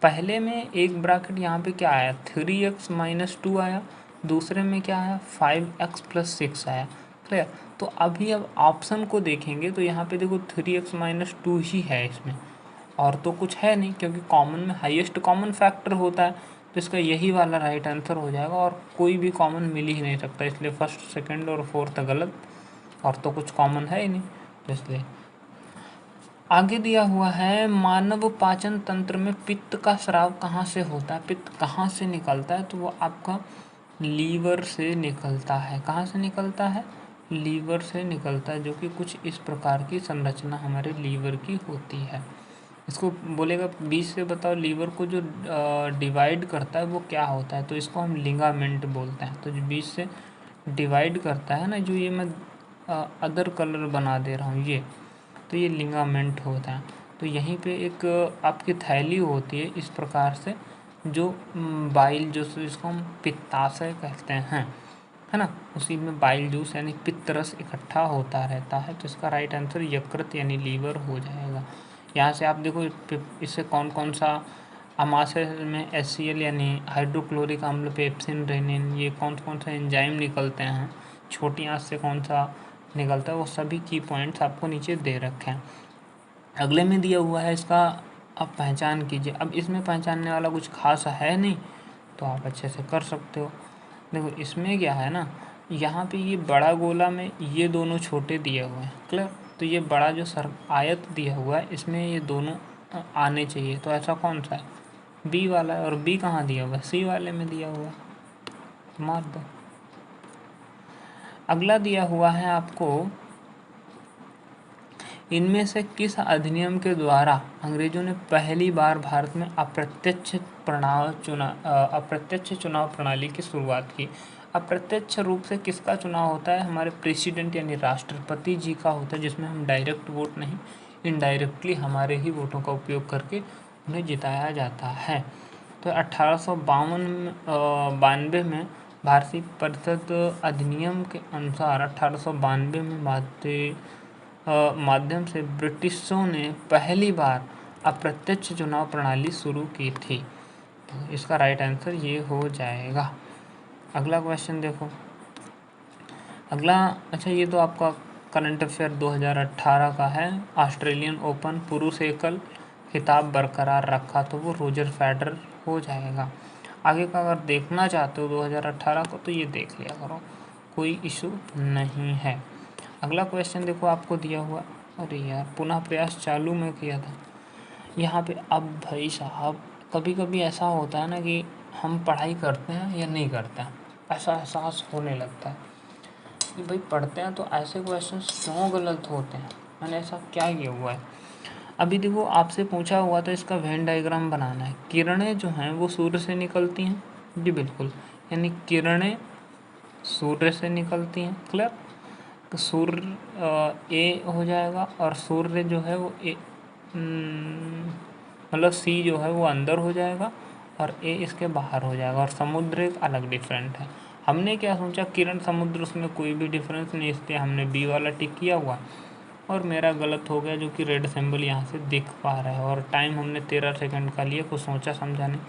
पहले में एक ब्रैकेट यहाँ पे क्या आया, 3x माइनस 2 आया, दूसरे में क्या आया 5x प्लस 6 आया। क्लियर। तो अभी अब ऑप्शन को देखेंगे तो यहाँ पे देखो 3x माइनस 2 ही है इसमें, और तो कुछ है नहीं, क्योंकि कॉमन में हाईएस्ट कॉमन फैक्टर होता है तो इसका यही वाला राइट आंसर हो जाएगा, और कोई भी कॉमन मिल ही नहीं सकता, इसलिए फर्स्ट सेकंड और फोर्थ गलत, और तो कुछ कॉमन है ही नहीं, इसलिए। आगे दिया हुआ है मानव पाचन तंत्र में पित्त का स्राव कहाँ से होता है, पित्त कहाँ से निकलता है, तो वो आपका लीवर से निकलता है। कहाँ से निकलता है, लीवर से निकलता है, जो कि कुछ इस प्रकार की संरचना हमारे लीवर की होती है। इसको बोलेगा बीच से बताओ लीवर को जो डिवाइड करता है वो क्या होता है, तो इसको हम लिगामेंट बोलते हैं। तो जो बीच से डिवाइड करता है ना, जो ये मैं अदर कलर बना दे रहा हूँ ये, तो ये लिगामेंट होता है। तो यहीं पे एक आपकी थैली होती है इस प्रकार से, जो बाइल जो इसको हम पित्ताशय कहते हैं, है ना, उसी में बाइल जूस यानी पित्त रस इकट्ठा होता रहता है। तो इसका राइट आंसर यकृत यानी लीवर हो जाएगा। यहाँ से आप देखो इससे कौन कौन सा अमाशय में HCl यानी हाइड्रोक्लोरिक अम्ल, पेप्सिन, रेनिन, ये कौन कौन सा एंजाइम निकलते हैं, छोटी आंत से कौन सा निकलता है, वो सभी की पॉइंट्स आपको नीचे दे रखे हैं। अगले में दिया हुआ है इसका आप पहचान कीजिए। अब इसमें पहचानने वाला कुछ खास है नहीं, तो आप अच्छे से कर सकते हो। देखो इसमें क्या है ना, यहाँ पे ये बड़ा गोला में ये दोनों छोटे दिए हुए हैं। क्लियर। तो ये बड़ा जो आयत दिया हुआ है इसमें ये दोनों आने चाहिए, तो ऐसा कौन सा है, बी वाला है, और बी कहाँ दिया हुआ है, सी वाले में दिया हुआ है, तो मार दो। अगला दिया हुआ है आपको, इनमें से किस अधिनियम के द्वारा अंग्रेजों ने पहली बार भारत में अप्रत्यक्ष चुनाव प्रणाली की शुरुआत की। अप्रत्यक्ष रूप से किसका चुनाव होता है, हमारे प्रेसिडेंट यानी राष्ट्रपति जी का होता है, जिसमें हम डायरेक्ट वोट नहीं, इनडायरेक्टली हमारे ही वोटों का उपयोग करके उन्हें जिताया जाता है। तो 1892 में भारतीय परिषद अधिनियम के अनुसार 1892 में माध्यम से ब्रिटिशों ने पहली बार अप्रत्यक्ष चुनाव प्रणाली शुरू की थी। तो इसका राइट आंसर ये हो जाएगा। अगला क्वेश्चन देखो, अगला, अच्छा ये तो आपका करंट अफेयर 2018 का है। ऑस्ट्रेलियन ओपन पुरुष एकल खिताब बरकरार रखा, तो वो रोजर फेडरर हो जाएगा। आगे का अगर देखना चाहते हो 2018 को तो ये देख लिया करो, कोई इशू नहीं है। अगला क्वेश्चन देखो आपको दिया हुआ, अरे यार पुनः प्रयास चालू में किया था यहाँ पे। अब भाई साहब कभी कभी ऐसा होता है ना कि हम पढ़ाई करते हैं या नहीं करते हैं, ऐसा एहसास होने लगता है कि भाई पढ़ते हैं तो ऐसे क्वेश्चंस क्यों गलत होते हैं, मैंने ऐसा क्या किया हुआ है। अभी देखो आपसे पूछा हुआ था इसका वेन डायग्राम बनाना है। किरणें जो हैं वो सूर्य से निकलती हैं, जी बिल्कुल, यानी किरणें सूर्य से निकलती हैं। क्लियर। तो सूर्य ए हो जाएगा, और सूर्य जो है वो ए मतलब सी जो है वो अंदर हो जाएगा और ए इसके बाहर हो जाएगा, और समुद्र एक अलग डिफरेंट है। हमने क्या सोचा, किरण समुद्र, उसमें कोई भी डिफरेंस नहीं, इसलिए हमने बी वाला टिक किया हुआ, और मेरा गलत हो गया जो कि रेड सिंबल यहाँ से दिख पा रहा है, और टाइम हमने 13 सेकंड का लिया, कुछ सोचा समझा नहीं।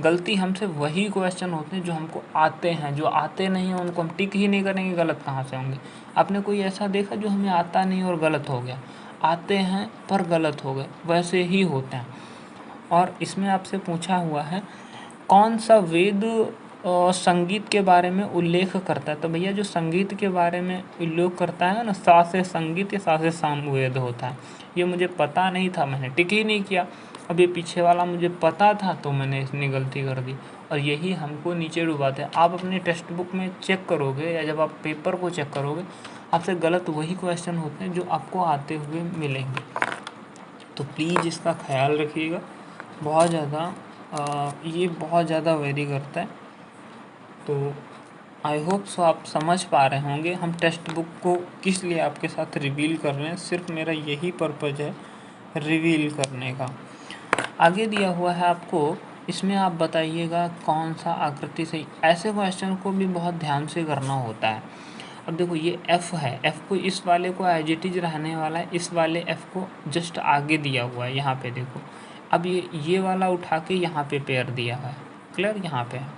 गलती हमसे वही क्वेश्चन होते हैं जो हमको आते हैं, जो आते नहीं हैं उनको हम टिक ही नहीं करेंगे, गलत कहाँ से होंगे। आपने कोई ऐसा देखा जो हमें आता नहीं और गलत हो गया, आते हैं पर गलत हो गए, वैसे ही होते हैं। और इसमें आपसे पूछा हुआ है कौन सा वेद संगीत के बारे में उल्लेख करता है? तो भैया जो संगीत के बारे में उल्लेख करता है ना, सा से संगीत या सा से सामवेद होता है। ये मुझे पता नहीं था, मैंने टिक ही नहीं किया। अब ये पीछे वाला मुझे पता था तो मैंने इतनी गलती कर दी, और यही हमको नीचे डुबाते हैं। आप अपने टेक्स्ट बुक में चेक करोगे या जब आप पेपर को चेक करोगे, आपसे गलत वही क्वेश्चन होते हैं जो आपको आते हुए मिलेंगे। तो प्लीज़ इसका ख्याल रखिएगा। बहुत ज़्यादा ये बहुत ज़्यादा वेरी करता है। तो आई होप सो आप समझ पा रहे होंगे हम टेक्स्ट बुक को किस लिए आपके साथ रिवील कर रहे हैं। सिर्फ मेरा यही पर्पज़ है, रिवील करने का। आगे दिया हुआ है आपको, इसमें आप बताइएगा कौन सा आकृति सही। ऐसे क्वेश्चन को भी बहुत ध्यान से करना होता है। अब देखो ये F है, F को इस वाले को एज इट इज रहने वाला है, इस वाले F को जस्ट आगे दिया हुआ है, यहाँ पे देखो। अब ये वाला उठा के यहाँ पे पेयर दिया हुआ है, क्लियर, यहाँ पे है।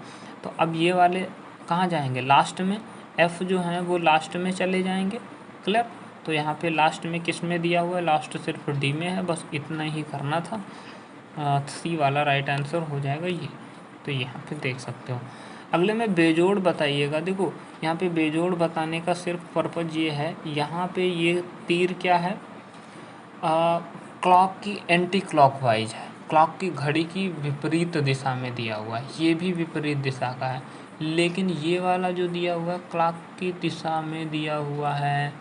तो अब ये वाले कहाँ जाएंगे? लास्ट में। F जो है वो लास्ट में चले जाएंगे, क्लियर। तो यहाँ पे लास्ट में किस में दिया हुआ है? लास्ट सिर्फ D में है, बस इतना ही करना था। C वाला राइट आंसर हो जाएगा ये। तो यहाँ पे देख सकते हो। अगले में बेजोड़ बताइएगा। देखो यहाँ पे बेजोड़ बताने का सिर्फ पर्पज़ ये है, यहाँ पे ये तीर क्या है? क्लॉक की एंटी क्लॉकवाइज है, क्लॉक की घड़ी की विपरीत दिशा में दिया हुआ है। ये भी विपरीत दिशा का है, लेकिन ये वाला जो दिया हुआ है क्लॉक की दिशा में दिया हुआ है,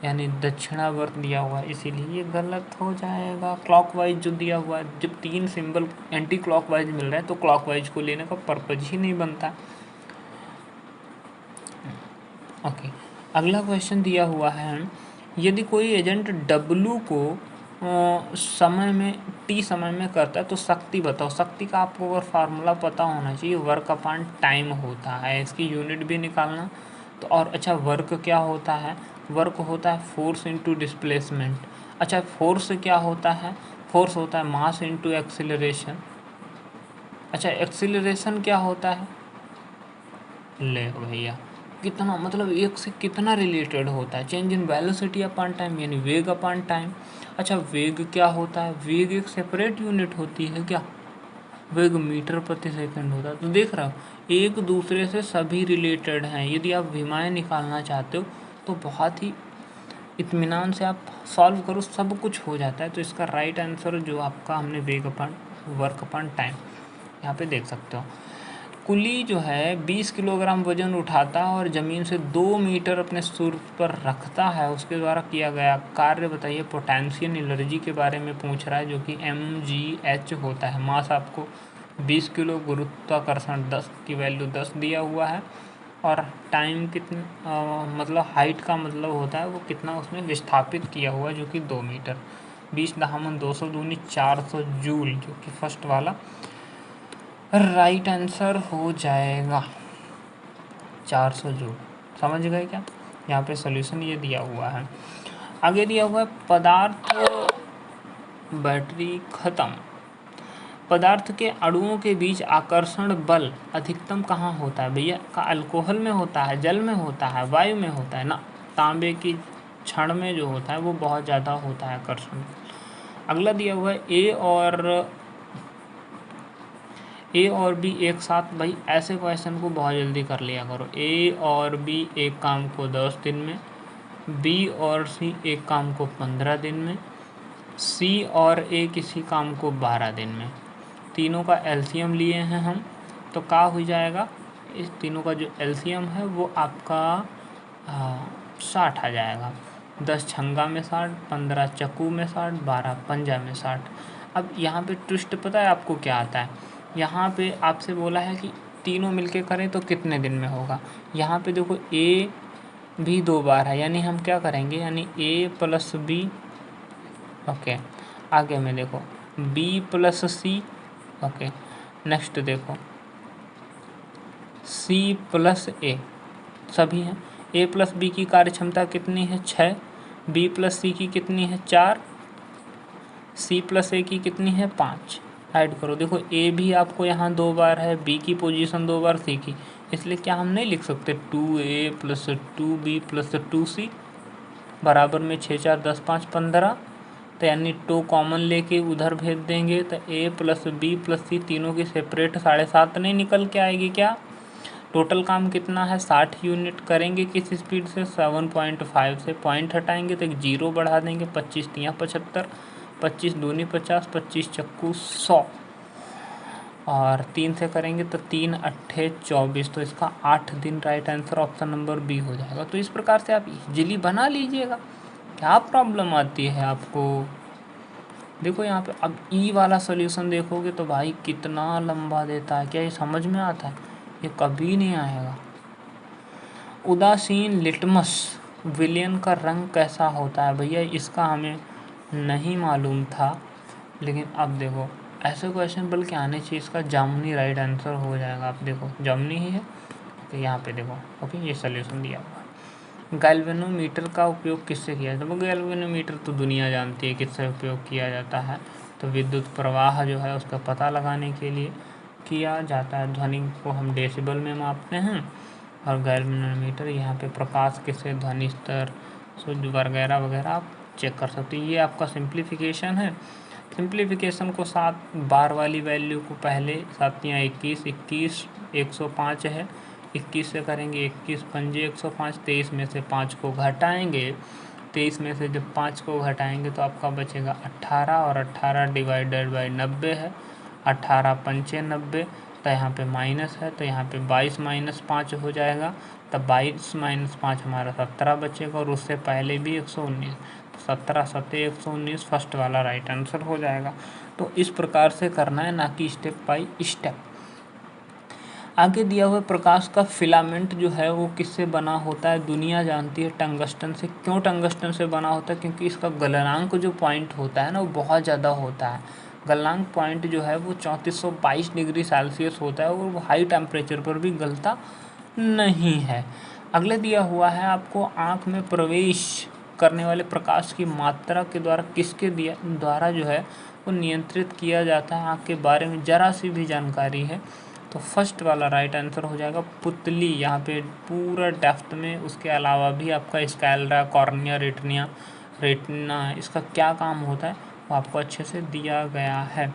यानी दक्षिणावर्त दिया हुआ है, इसीलिए ये गलत हो जाएगा। क्लॉकवाइज जो दिया हुआ है, जब 3 सिंबल एंटी क्लॉकवाइज मिल रहे हैं तो क्लॉकवाइज को लेने का पर्पज ही नहीं बनता। ओके, अगला क्वेश्चन दिया हुआ है, यदि कोई एजेंट W को समय में T समय में करता है तो शक्ति बताओ। शक्ति का आपको अगर फार्मूला पता होना चाहिए, वर्क अपॉन टाइम होता है, इसकी यूनिट भी निकालना। तो और अच्छा, वर्क क्या होता है? वर्क होता है फोर्स इंटू डिस्प्लेसमेंट। अच्छा, फोर्स क्या होता है? फोर्स होता है मास इंटू एक्सीलरेशन। अच्छा, एक्सीलरेशन क्या होता है? ले भैया, कितना मतलब एक से कितना रिलेटेड होता है? Change in velocity upon time, यानी वेग अपॉन टाइम। अच्छा, वेग क्या होता है? वेग एक सेपरेट यूनिट होती है क्या? वेग मीटर प्रति सेकंड होता है। तो देख रहा हो, एक दूसरे से सभी रिलेटेड हैं। यदि आप विमाएँ निकालना चाहते हो तो बहुत ही इत्मीनान से आप सॉल्व करो, सब कुछ हो जाता है। तो इसका राइट आंसर जो आपका हमने वेग अपॉन वर्क अपॉन टाइम यहाँ पे देख सकते हो। कुली जो है 20 किलोग्राम वजन उठाता है और ज़मीन से 2 मीटर अपने सिर पर रखता है, उसके द्वारा किया गया कार्य बताइए। पोटेंशियल एनर्जी के बारे में पूछ रहा है, जो कि mgh होता है। मास आपको 20 किलो, गुरुत्वाकर्षण 10 की वैल्यू 10 दिया हुआ है, और टाइम कितना मतलब हाइट का मतलब होता है वो कितना उसमें विस्थापित किया हुआ है, जो कि 2 मीटर। 20×200 दूनी 400 जूल, जो कि फर्स्ट वाला राइट आंसर हो जाएगा। 400 जूल, समझ गए क्या? यहाँ पे सॉल्यूशन ये दिया हुआ है। आगे दिया हुआ है पदार्थ, बैटरी खत्म। पदार्थ के अणुओं के बीच आकर्षण बल अधिकतम कहाँ होता है? भैया का अल्कोहल में होता है, जल में होता है, वायु में होता है ना। तांबे की छड़ में जो होता है वो बहुत ज़्यादा होता है आकर्षण। अगला दिया हुआ है ए और बी एक साथ। भाई ऐसे क्वेश्चन को बहुत जल्दी कर लिया करो। ए और बी एक काम को 10 दिन में, बी और सी एक काम को 15 दिन में, सी और ए किसी काम को 12 दिन में। तीनों का एलसीएम लिए हैं हम, तो क्या हो जाएगा? इस तीनों का जो एलसीएम है वो आपका 60 आ जाएगा। 10 छंगा में 60, 15 चक्कू में 60, 12 पंजा में 60। अब यहाँ पे ट्विस्ट पता है आपको क्या आता है? यहाँ पे आपसे बोला है कि तीनों मिलके करें तो कितने दिन में होगा। यहाँ पे देखो ए भी 2 बार है, यानी हम क्या करेंगे, यानी ए प्लस बी। ओके, आगे में देखो बी प्लस सी। ओके, नेक्स्ट देखो सी प्लस ए, सभी हैं। ए प्लस बी की कार्य क्षमता कितनी है? 6। बी प्लस सी की कितनी है? 4। सी प्लस ए की कितनी है? 5। ऐड करो, देखो ए भी आपको यहाँ 2 बार है, बी की पोजीशन 2 बार, सी की। इसलिए क्या हम नहीं लिख सकते 2a + 2b + 2c बराबर में 6 4 10 5 15? तो यानी टू कॉमन लेके उधर भेज देंगे तो a प्लस बी प्लस सी तीनों की सेपरेट 7.5 नहीं निकल के आएगी क्या। टोटल काम कितना है 60 यूनिट करेंगे किस स्पीड से 7.5 से, पॉइंट हटाएंगे तो एक 0 बढ़ा देंगे, 25 तियाँ 75, 25 दूनी 50, 25 चक्कू 100 और 3 से करेंगे तो 3 अट्ठे 24, तो इसका 8 दिन right answer option number B हो जाएगा। तो इस प्रकार से आप इजीली बना लीजिएगा। क्या प्रॉब्लम आती है आपको। देखो यहाँ पे अब ई वाला सॉल्यूशन देखोगे तो भाई कितना लंबा देता है, क्या ये समझ में आता है, ये कभी नहीं आएगा। उदासीन लिटमस विलयन का रंग कैसा होता है, भैया इसका हमें नहीं मालूम था, लेकिन अब देखो ऐसे क्वेश्चन बल्कि आने चाहिए। इसका जामुनी राइट आंसर हो जाएगा। आप देखो जामुनी ही है तो यहाँ पे देखो ओके ये सॉल्यूशन दिया हुआ है। गैल्वेनोमीटर का उपयोग किससे किया जाता है। गैल्वेनोमीटर तो दुनिया जानती है किससे उपयोग किया जाता है, तो विद्युत प्रवाह जो है उसका पता लगाने के लिए किया जाता है। ध्वनि को हम डेसिबल में मापते हैं और गैल्वेनोमीटर यहाँ पे प्रकाश किससे, ध्वनि स्तर, शुद्ध वगैरह वगैरह आप चेक कर सकते हैं। ये आपका सिंप्लीफिकेशन है। सिंप्लीफिकेशन को 7 बार वाली वैल्यू को पहले 7 या 21, 21 105 है, 21 से करेंगे 21 पंजे 105, 23 में से 5 को घटाएंगे, 23 में से जब 5 को घटाएंगे तो आपका बचेगा 18 और 18 डिवाइडेड बाई 90 है, 18 पंचे 90, तो यहाँ पे माइनस है तो यहाँ पे 22 माइनस 5 हो जाएगा, तब 22 माइनस 5 हमारा 17 बचेगा और उससे पहले भी 119, 17 सत्ते 119 फर्स्ट वाला राइट आंसर हो जाएगा। तो इस प्रकार से करना है, ना कि स्टेप बाई स्टेप। आगे दिया हुआ प्रकाश का फिलामेंट जो है वो किससे बना होता है, दुनिया जानती है टंगस्टन से। क्यों टंगस्टन से बना होता है, क्योंकि इसका गलनांक जो पॉइंट होता है ना वो बहुत ज़्यादा होता है। गलनांक पॉइंट जो है वो 3422 डिग्री सेल्सियस होता है और वो हाई टेम्परेचर पर भी गलता नहीं है। अगले दिया हुआ है आपको आँख में प्रवेश करने वाले प्रकाश की मात्रा के द्वारा किसके द्वारा जो है वो नियंत्रित किया जाता है। आँख के बारे में जरा सी भी जानकारी है तो फर्स्ट वाला राइट आंसर हो जाएगा पुतली, यहाँ पे पूरा डेप्थ में। उसके अलावा भी आपका स्कैलरा, कॉर्निया, रेटिना इसका क्या काम होता है वो आपको अच्छे से दिया गया है।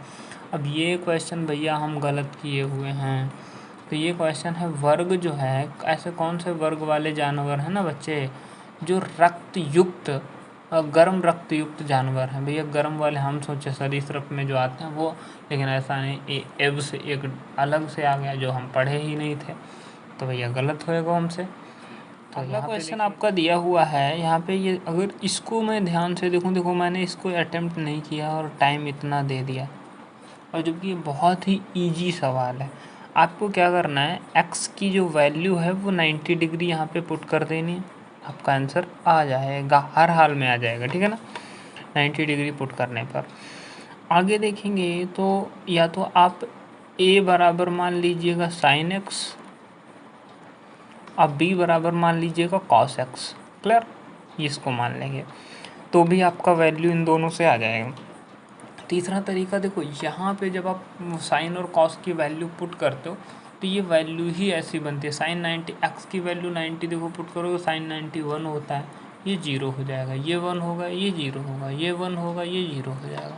अब ये क्वेश्चन भैया हम गलत किए हुए हैं, तो ये क्वेश्चन है वर्ग जो है, ऐसे कौन से वर्ग वाले जानवर हैं ना बच्चे जो रक्त युक्त गर्म रक्त युक्त जानवर हैं। भैया गर्म वाले हम सोचे सरीसृप में जो आते हैं वो, लेकिन ऐसा नहीं, एब से एक अलग से आ गया जो हम पढ़े ही नहीं थे, तो भैया गलत होएगा हमसे। तो अगला क्वेश्चन आपका दिया हुआ है यहाँ पे, ये अगर इसको मैं ध्यान से देखो मैंने इसको अटेम्प्ट नहीं किया और टाइम इतना दे दिया, और जबकि ये बहुत ही ईजी सवाल है। आपको क्या करना है, एक्स की जो वैल्यू है वो 90 डिग्री यहाँ पे पुट कर देनी है, आपका आंसर आ जाएगा, हर हाल में आ जाएगा, ठीक है ना, 90 डिग्री पुट करने पर। आगे देखेंगे तो या तो आप a बराबर मान लीजिएगा साइन एक्स, अब b बराबर मान लीजिएगा कॉस एक्स, क्लियर, इसको मान लेंगे तो भी आपका वैल्यू इन दोनों से आ जाएगा। तीसरा तरीका देखो, यहाँ पे जब आप साइन और कॉस की वैल्यू पुट करते हो तो ये वैल्यू ही ऐसी बनती है। साइन 90 एक्स की वैल्यू 90 देखो पुट करोगे, साइन 90 1 होता है, ये 0 हो जाएगा, ये 1 होगा, ये 0 होगा, ये 1 होगा, ये 0 हो जाएगा,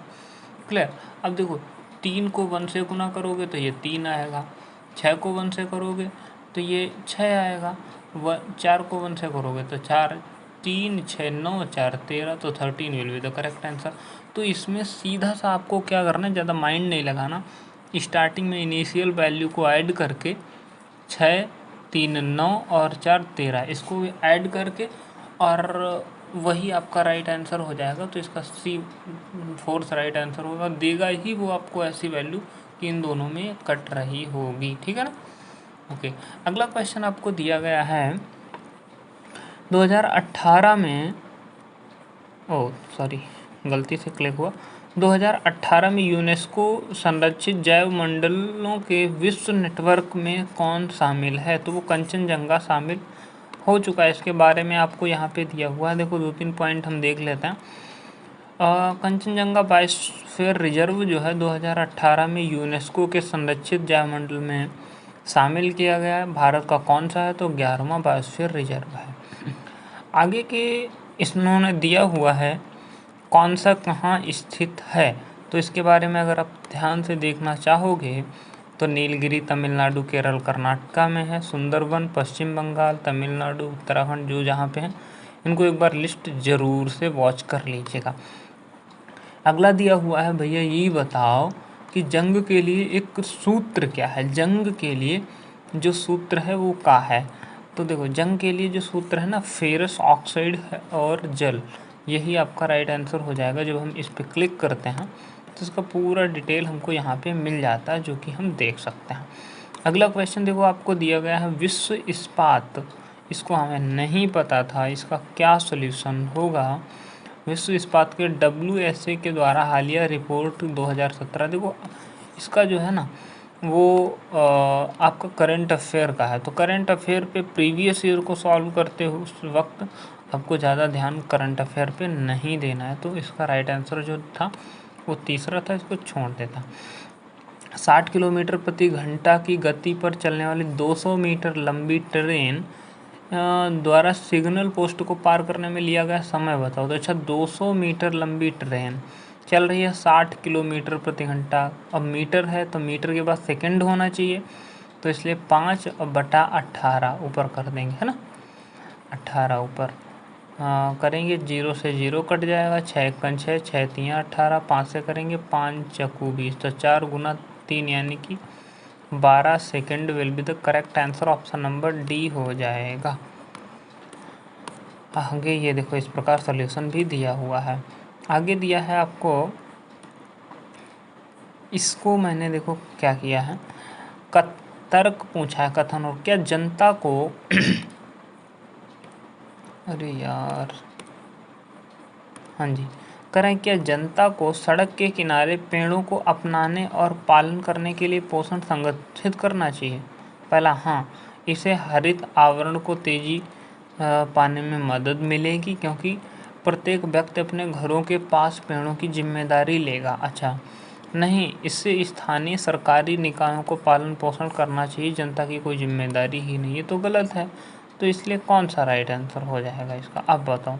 क्लियर। अब देखो 3 को 1 से गुना करोगे तो ये 3 आएगा, 6 को 1 से करोगे तो ये 6 आएगा, 4 को 1 से करोगे तो 4, 3 6 9 4 13, तो 13 will be the correct answer. तो इसमें सीधा सा आपको क्या करना है, ज़्यादा माइंड नहीं लगाना, स्टार्टिंग में इनिशियल वैल्यू को ऐड करके 6 3 9 और 4 13 इसको ऐड करके और वही आपका राइट आंसर हो जाएगा। तो इसका सी फोर्थ राइट आंसर होगा, देगा ही वो आपको ऐसी वैल्यू कि इन दोनों में कट रही होगी, ठीक है ना। ओके, अगला क्वेश्चन आपको दिया गया है 2018 में, गलती से क्लिक हुआ, 2018 में यूनेस्को संरक्षित जैव मंडलों के विश्व नेटवर्क में कौन शामिल है, तो वो कंचनजंगा शामिल हो चुका है। इसके बारे में आपको यहाँ पे दिया हुआ है, देखो 2-3 पॉइंट हम देख लेते हैं। कंचनजंगा बायोस्फीयर रिजर्व जो है 2018 में यूनेस्को के संरक्षित जैव मंडल में शामिल किया गया है। भारत का कौन सा है, तो 11वां बायोस्फीयर रिजर्व है। आगे के इन्होंने दिया हुआ है कौन सा कहाँ स्थित है, तो इसके बारे में अगर आप ध्यान से देखना चाहोगे तो नीलगिरी तमिलनाडु, केरल, कर्नाटका में है। सुंदरबन पश्चिम बंगाल, तमिलनाडु, उत्तराखंड जो जहाँ पे हैं, इनको एक बार लिस्ट ज़रूर से वॉच कर लीजिएगा। अगला दिया हुआ है भैया, ये बताओ कि जंग के लिए एक सूत्र क्या है। जंग के लिए जो सूत्र है वो क्या है। तो देखो, जंग के लिए जो सूत्र है ना, फेरस ऑक्साइड है और जल, यही आपका राइट आंसर हो जाएगा। जब हम इस पर क्लिक करते हैं तो इसका पूरा डिटेल हमको यहाँ पे मिल जाता है, जो कि हम देख सकते हैं। अगला क्वेश्चन देखो, आपको दिया गया है विश्व इस्पात, इसको हमें नहीं पता था, इसका क्या सॉल्यूशन होगा। विश्व इस्पात के WSA के द्वारा हालिया रिपोर्ट 2017, देखो इसका जो है ना वो आपका करंट अफेयर का है। तो करंट अफेयर पे प्रीवियस ईयर को सॉल्व करते हो उस वक्त आपको ज़्यादा ध्यान करंट अफेयर पे नहीं देना है। तो इसका राइट आंसर जो था वो तीसरा था, इसको छोड़ देता। 60 किलोमीटर प्रति घंटा की गति पर चलने वाली 200 मीटर लंबी ट्रेन द्वारा सिग्नल पोस्ट को पार करने में लिया गया समय बताओ। तो अच्छा, 200 मीटर लंबी ट्रेन चल रही है 60 किलोमीटर प्रति घंटा। अब मीटर है तो मीटर के बाद सेकंड होना चाहिए, तो इसलिए 5/18 ऊपर कर देंगे, है ना। 18 ऊपर करेंगे, 0 से 0 कट जाएगा, 6 एकन 6, 6 3 18, 5 से करेंगे 5 चक्कू 20, तो 4 गुना 3 यानी कि 12 second will be the correct answer. Option number D हो जाएगा। आगे ये देखो, इस प्रकार सॉल्यूशन भी दिया हुआ है। आगे दिया है आपको, इसको मैंने देखो क्या किया है, तर्क पूछा है, कथन और क्या जनता को अरे यार, हाँ जी, करें क्या जनता को सड़क के किनारे पेड़ों को अपनाने और पालन करने के लिए पोषण संगठित करना चाहिए। पहला, हाँ, इसे हरित आवरण को तेजी पाने में मदद मिलेगी, क्योंकि प्रत्येक व्यक्ति अपने घरों के पास पेड़ों की जिम्मेदारी लेगा। अच्छा, नहीं, इससे स्थानीय सरकारी निकायों को पालन पोषण करना चाहिए, जनता की कोई जिम्मेदारी ही नहीं, ये तो गलत है। तो इसलिए कौन सा राइट आंसर हो जाएगा इसका, अब बताओ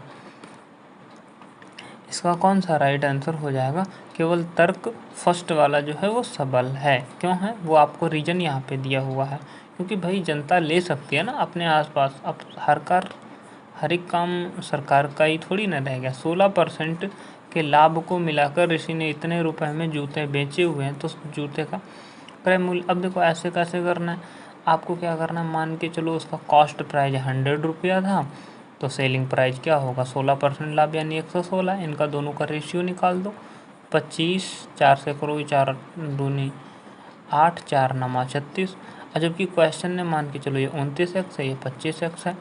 इसका कौन सा राइट आंसर हो जाएगा। केवल तर्क फर्स्ट वाला जो है वो सबल है। क्यों है, वो आपको रीजन यहाँ पे दिया हुआ है, क्योंकि भाई जनता ले सकती है ना अपने आसपास। अब हर एक काम सरकार का ही थोड़ी ना रह गया। 16% के लाभ को मिलाकर ऋषि ने इतने रुपए में जूते बेचे हुए हैं, तो जूते का क्रय मूल्य, अब देखो ऐसे कैसे करना है आपको, क्या करना है, मान के चलो उसका कॉस्ट प्राइस 100 रुपया था, तो सेलिंग प्राइस क्या होगा, 16% लाभ यानी 116। इनका दोनों का रेशियो निकाल दो, 25, 4 से करो 4 दूनी 8, 4 नमा 36। और जबकि क्वेश्चन ने मान के चलो ये 29x है, ये 25x है।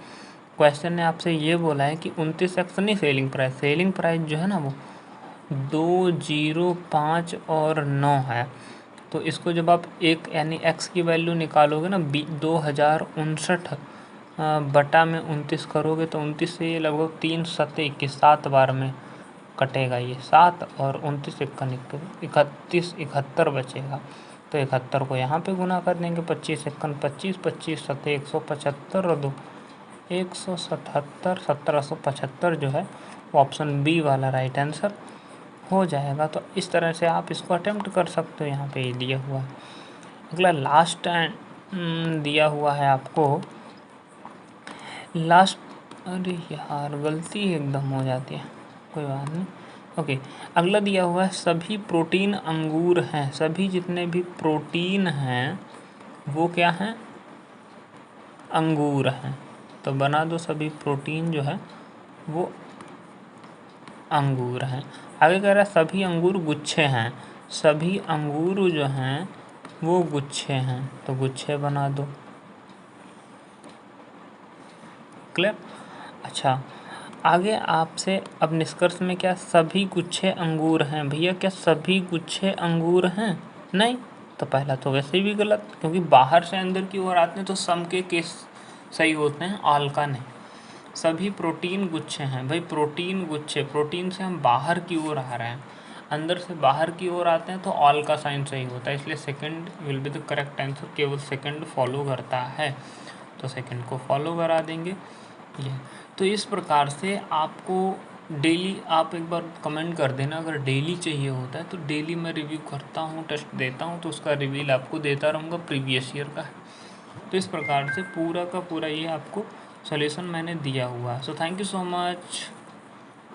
क्वेश्चन ने आपसे ये बोला है कि 29x नहीं सेलिंग प्राइस जो है ना वो 2, 0, 5 और 9 है। तो इसको जब आप एक यानी x की वैल्यू निकालोगे ना 2059 बटा में 29 करोगे, तो 29 से ये लगभग 3 7 21, 7 बार में कटेगा ये 7, और 29 एकन 31, 71 बचेगा। तो 71 को यहाँ पे गुना कर देंगे, 25 एकन 25, 25 7 175 और 2 177, 1775 जो है वो ऑप्शन बी वाला राइट आंसर हो जाएगा। तो इस तरह से आप इसको अटेम्प्ट कर सकते हो, यहाँ पे ये दिया हुआ है। अगला लास्ट दिया हुआ है आपको, लास्ट, अरे यार गलती एकदम हो जाती है, कोई बात नहीं, ओके। अगला दिया हुआ है, सभी प्रोटीन अंगूर हैं, सभी जितने भी प्रोटीन हैं वो क्या हैं, अंगूर हैं। तो बना दो, सभी प्रोटीन जो है वो अंगूर हैं। आगे कह रहा है सभी अंगूर गुच्छे हैं, सभी अंगूर जो हैं वो गुच्छे हैं, तो गुच्छे बना दो, क्लियर। अच्छा, आगे आपसे अब निष्कर्ष में क्या, सभी गुच्छे अंगूर हैं, भैया क्या सभी गुच्छे अंगूर हैं, नहीं। तो पहला तो वैसे भी गलत, क्योंकि बाहर से अंदर की ओर आते हैं तो सम के केस सही होते हैं, ऑल का नहीं। सभी प्रोटीन गुच्छे हैं, भाई प्रोटीन गुच्छे, प्रोटीन से हम बाहर की ओर आ रहे हैं, अंदर से बाहर की ओर आते हैं तो ऑल का साइन सही होता है, इसलिए second will be the correct answer. केवल सेकंड फॉलो करता है, तो सेकंड को फॉलो करा देंगे ये। तो इस प्रकार से आपको डेली आप एक बार कमेंट कर देना, अगर डेली चाहिए होता है तो डेली मैं रिव्यू करता हूँ, टेस्ट देता हूँ, तो उसका रिवील आपको देता रहूँगा, प्रीवियस ईयर का है। तो इस प्रकार से पूरा का पूरा ये आपको सॉल्यूशन मैंने दिया हुआ है। So thank you so much,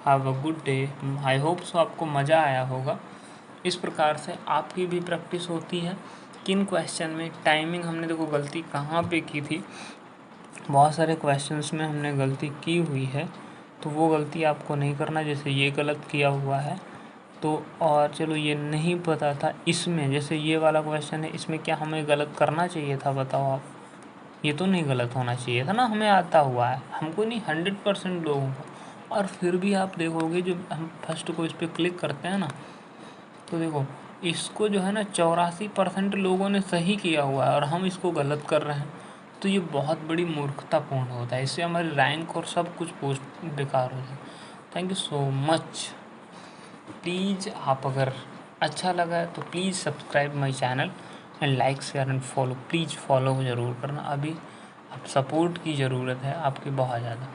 have a good day. I hope so आपको मज़ा आया होगा। इस प्रकार से आपकी भी प्रैक्टिस होती है। किन क्वेश्चन में टाइमिंग हमने देखो गलती कहाँ पे की थी, बहुत सारे क्वेश्चंस में हमने गलती की हुई है, तो वो गलती आपको नहीं करना। जैसे ये गलत किया हुआ है तो, और चलो ये नहीं पता था इसमें, जैसे ये वाला क्वेश्चन है, इसमें क्या हमें गलत करना चाहिए था बताओ आप? ये तो नहीं गलत होना चाहिए था ना, हमें आता हुआ है, हमको नहीं 100% लोगों को। और फिर भी आप देखोगे जो हम फर्स्ट को इस पर क्लिक करते हैं ना, तो देखो इसको जो है ना 84% लोगों ने सही किया हुआ है और हम इसको गलत कर रहे हैं। तो ये बहुत बड़ी मूर्खतापूर्ण होता है, इससे हमारी रैंक और सब कुछ पोस्ट बेकार हो जाए। Thank you so much. Please आप अगर अच्छा लगा है तो please subscribe my channel and like share and follow, please follow ज़रूर करना। अभी अब सपोर्ट की ज़रूरत है आपकी बहुत ज़्यादा।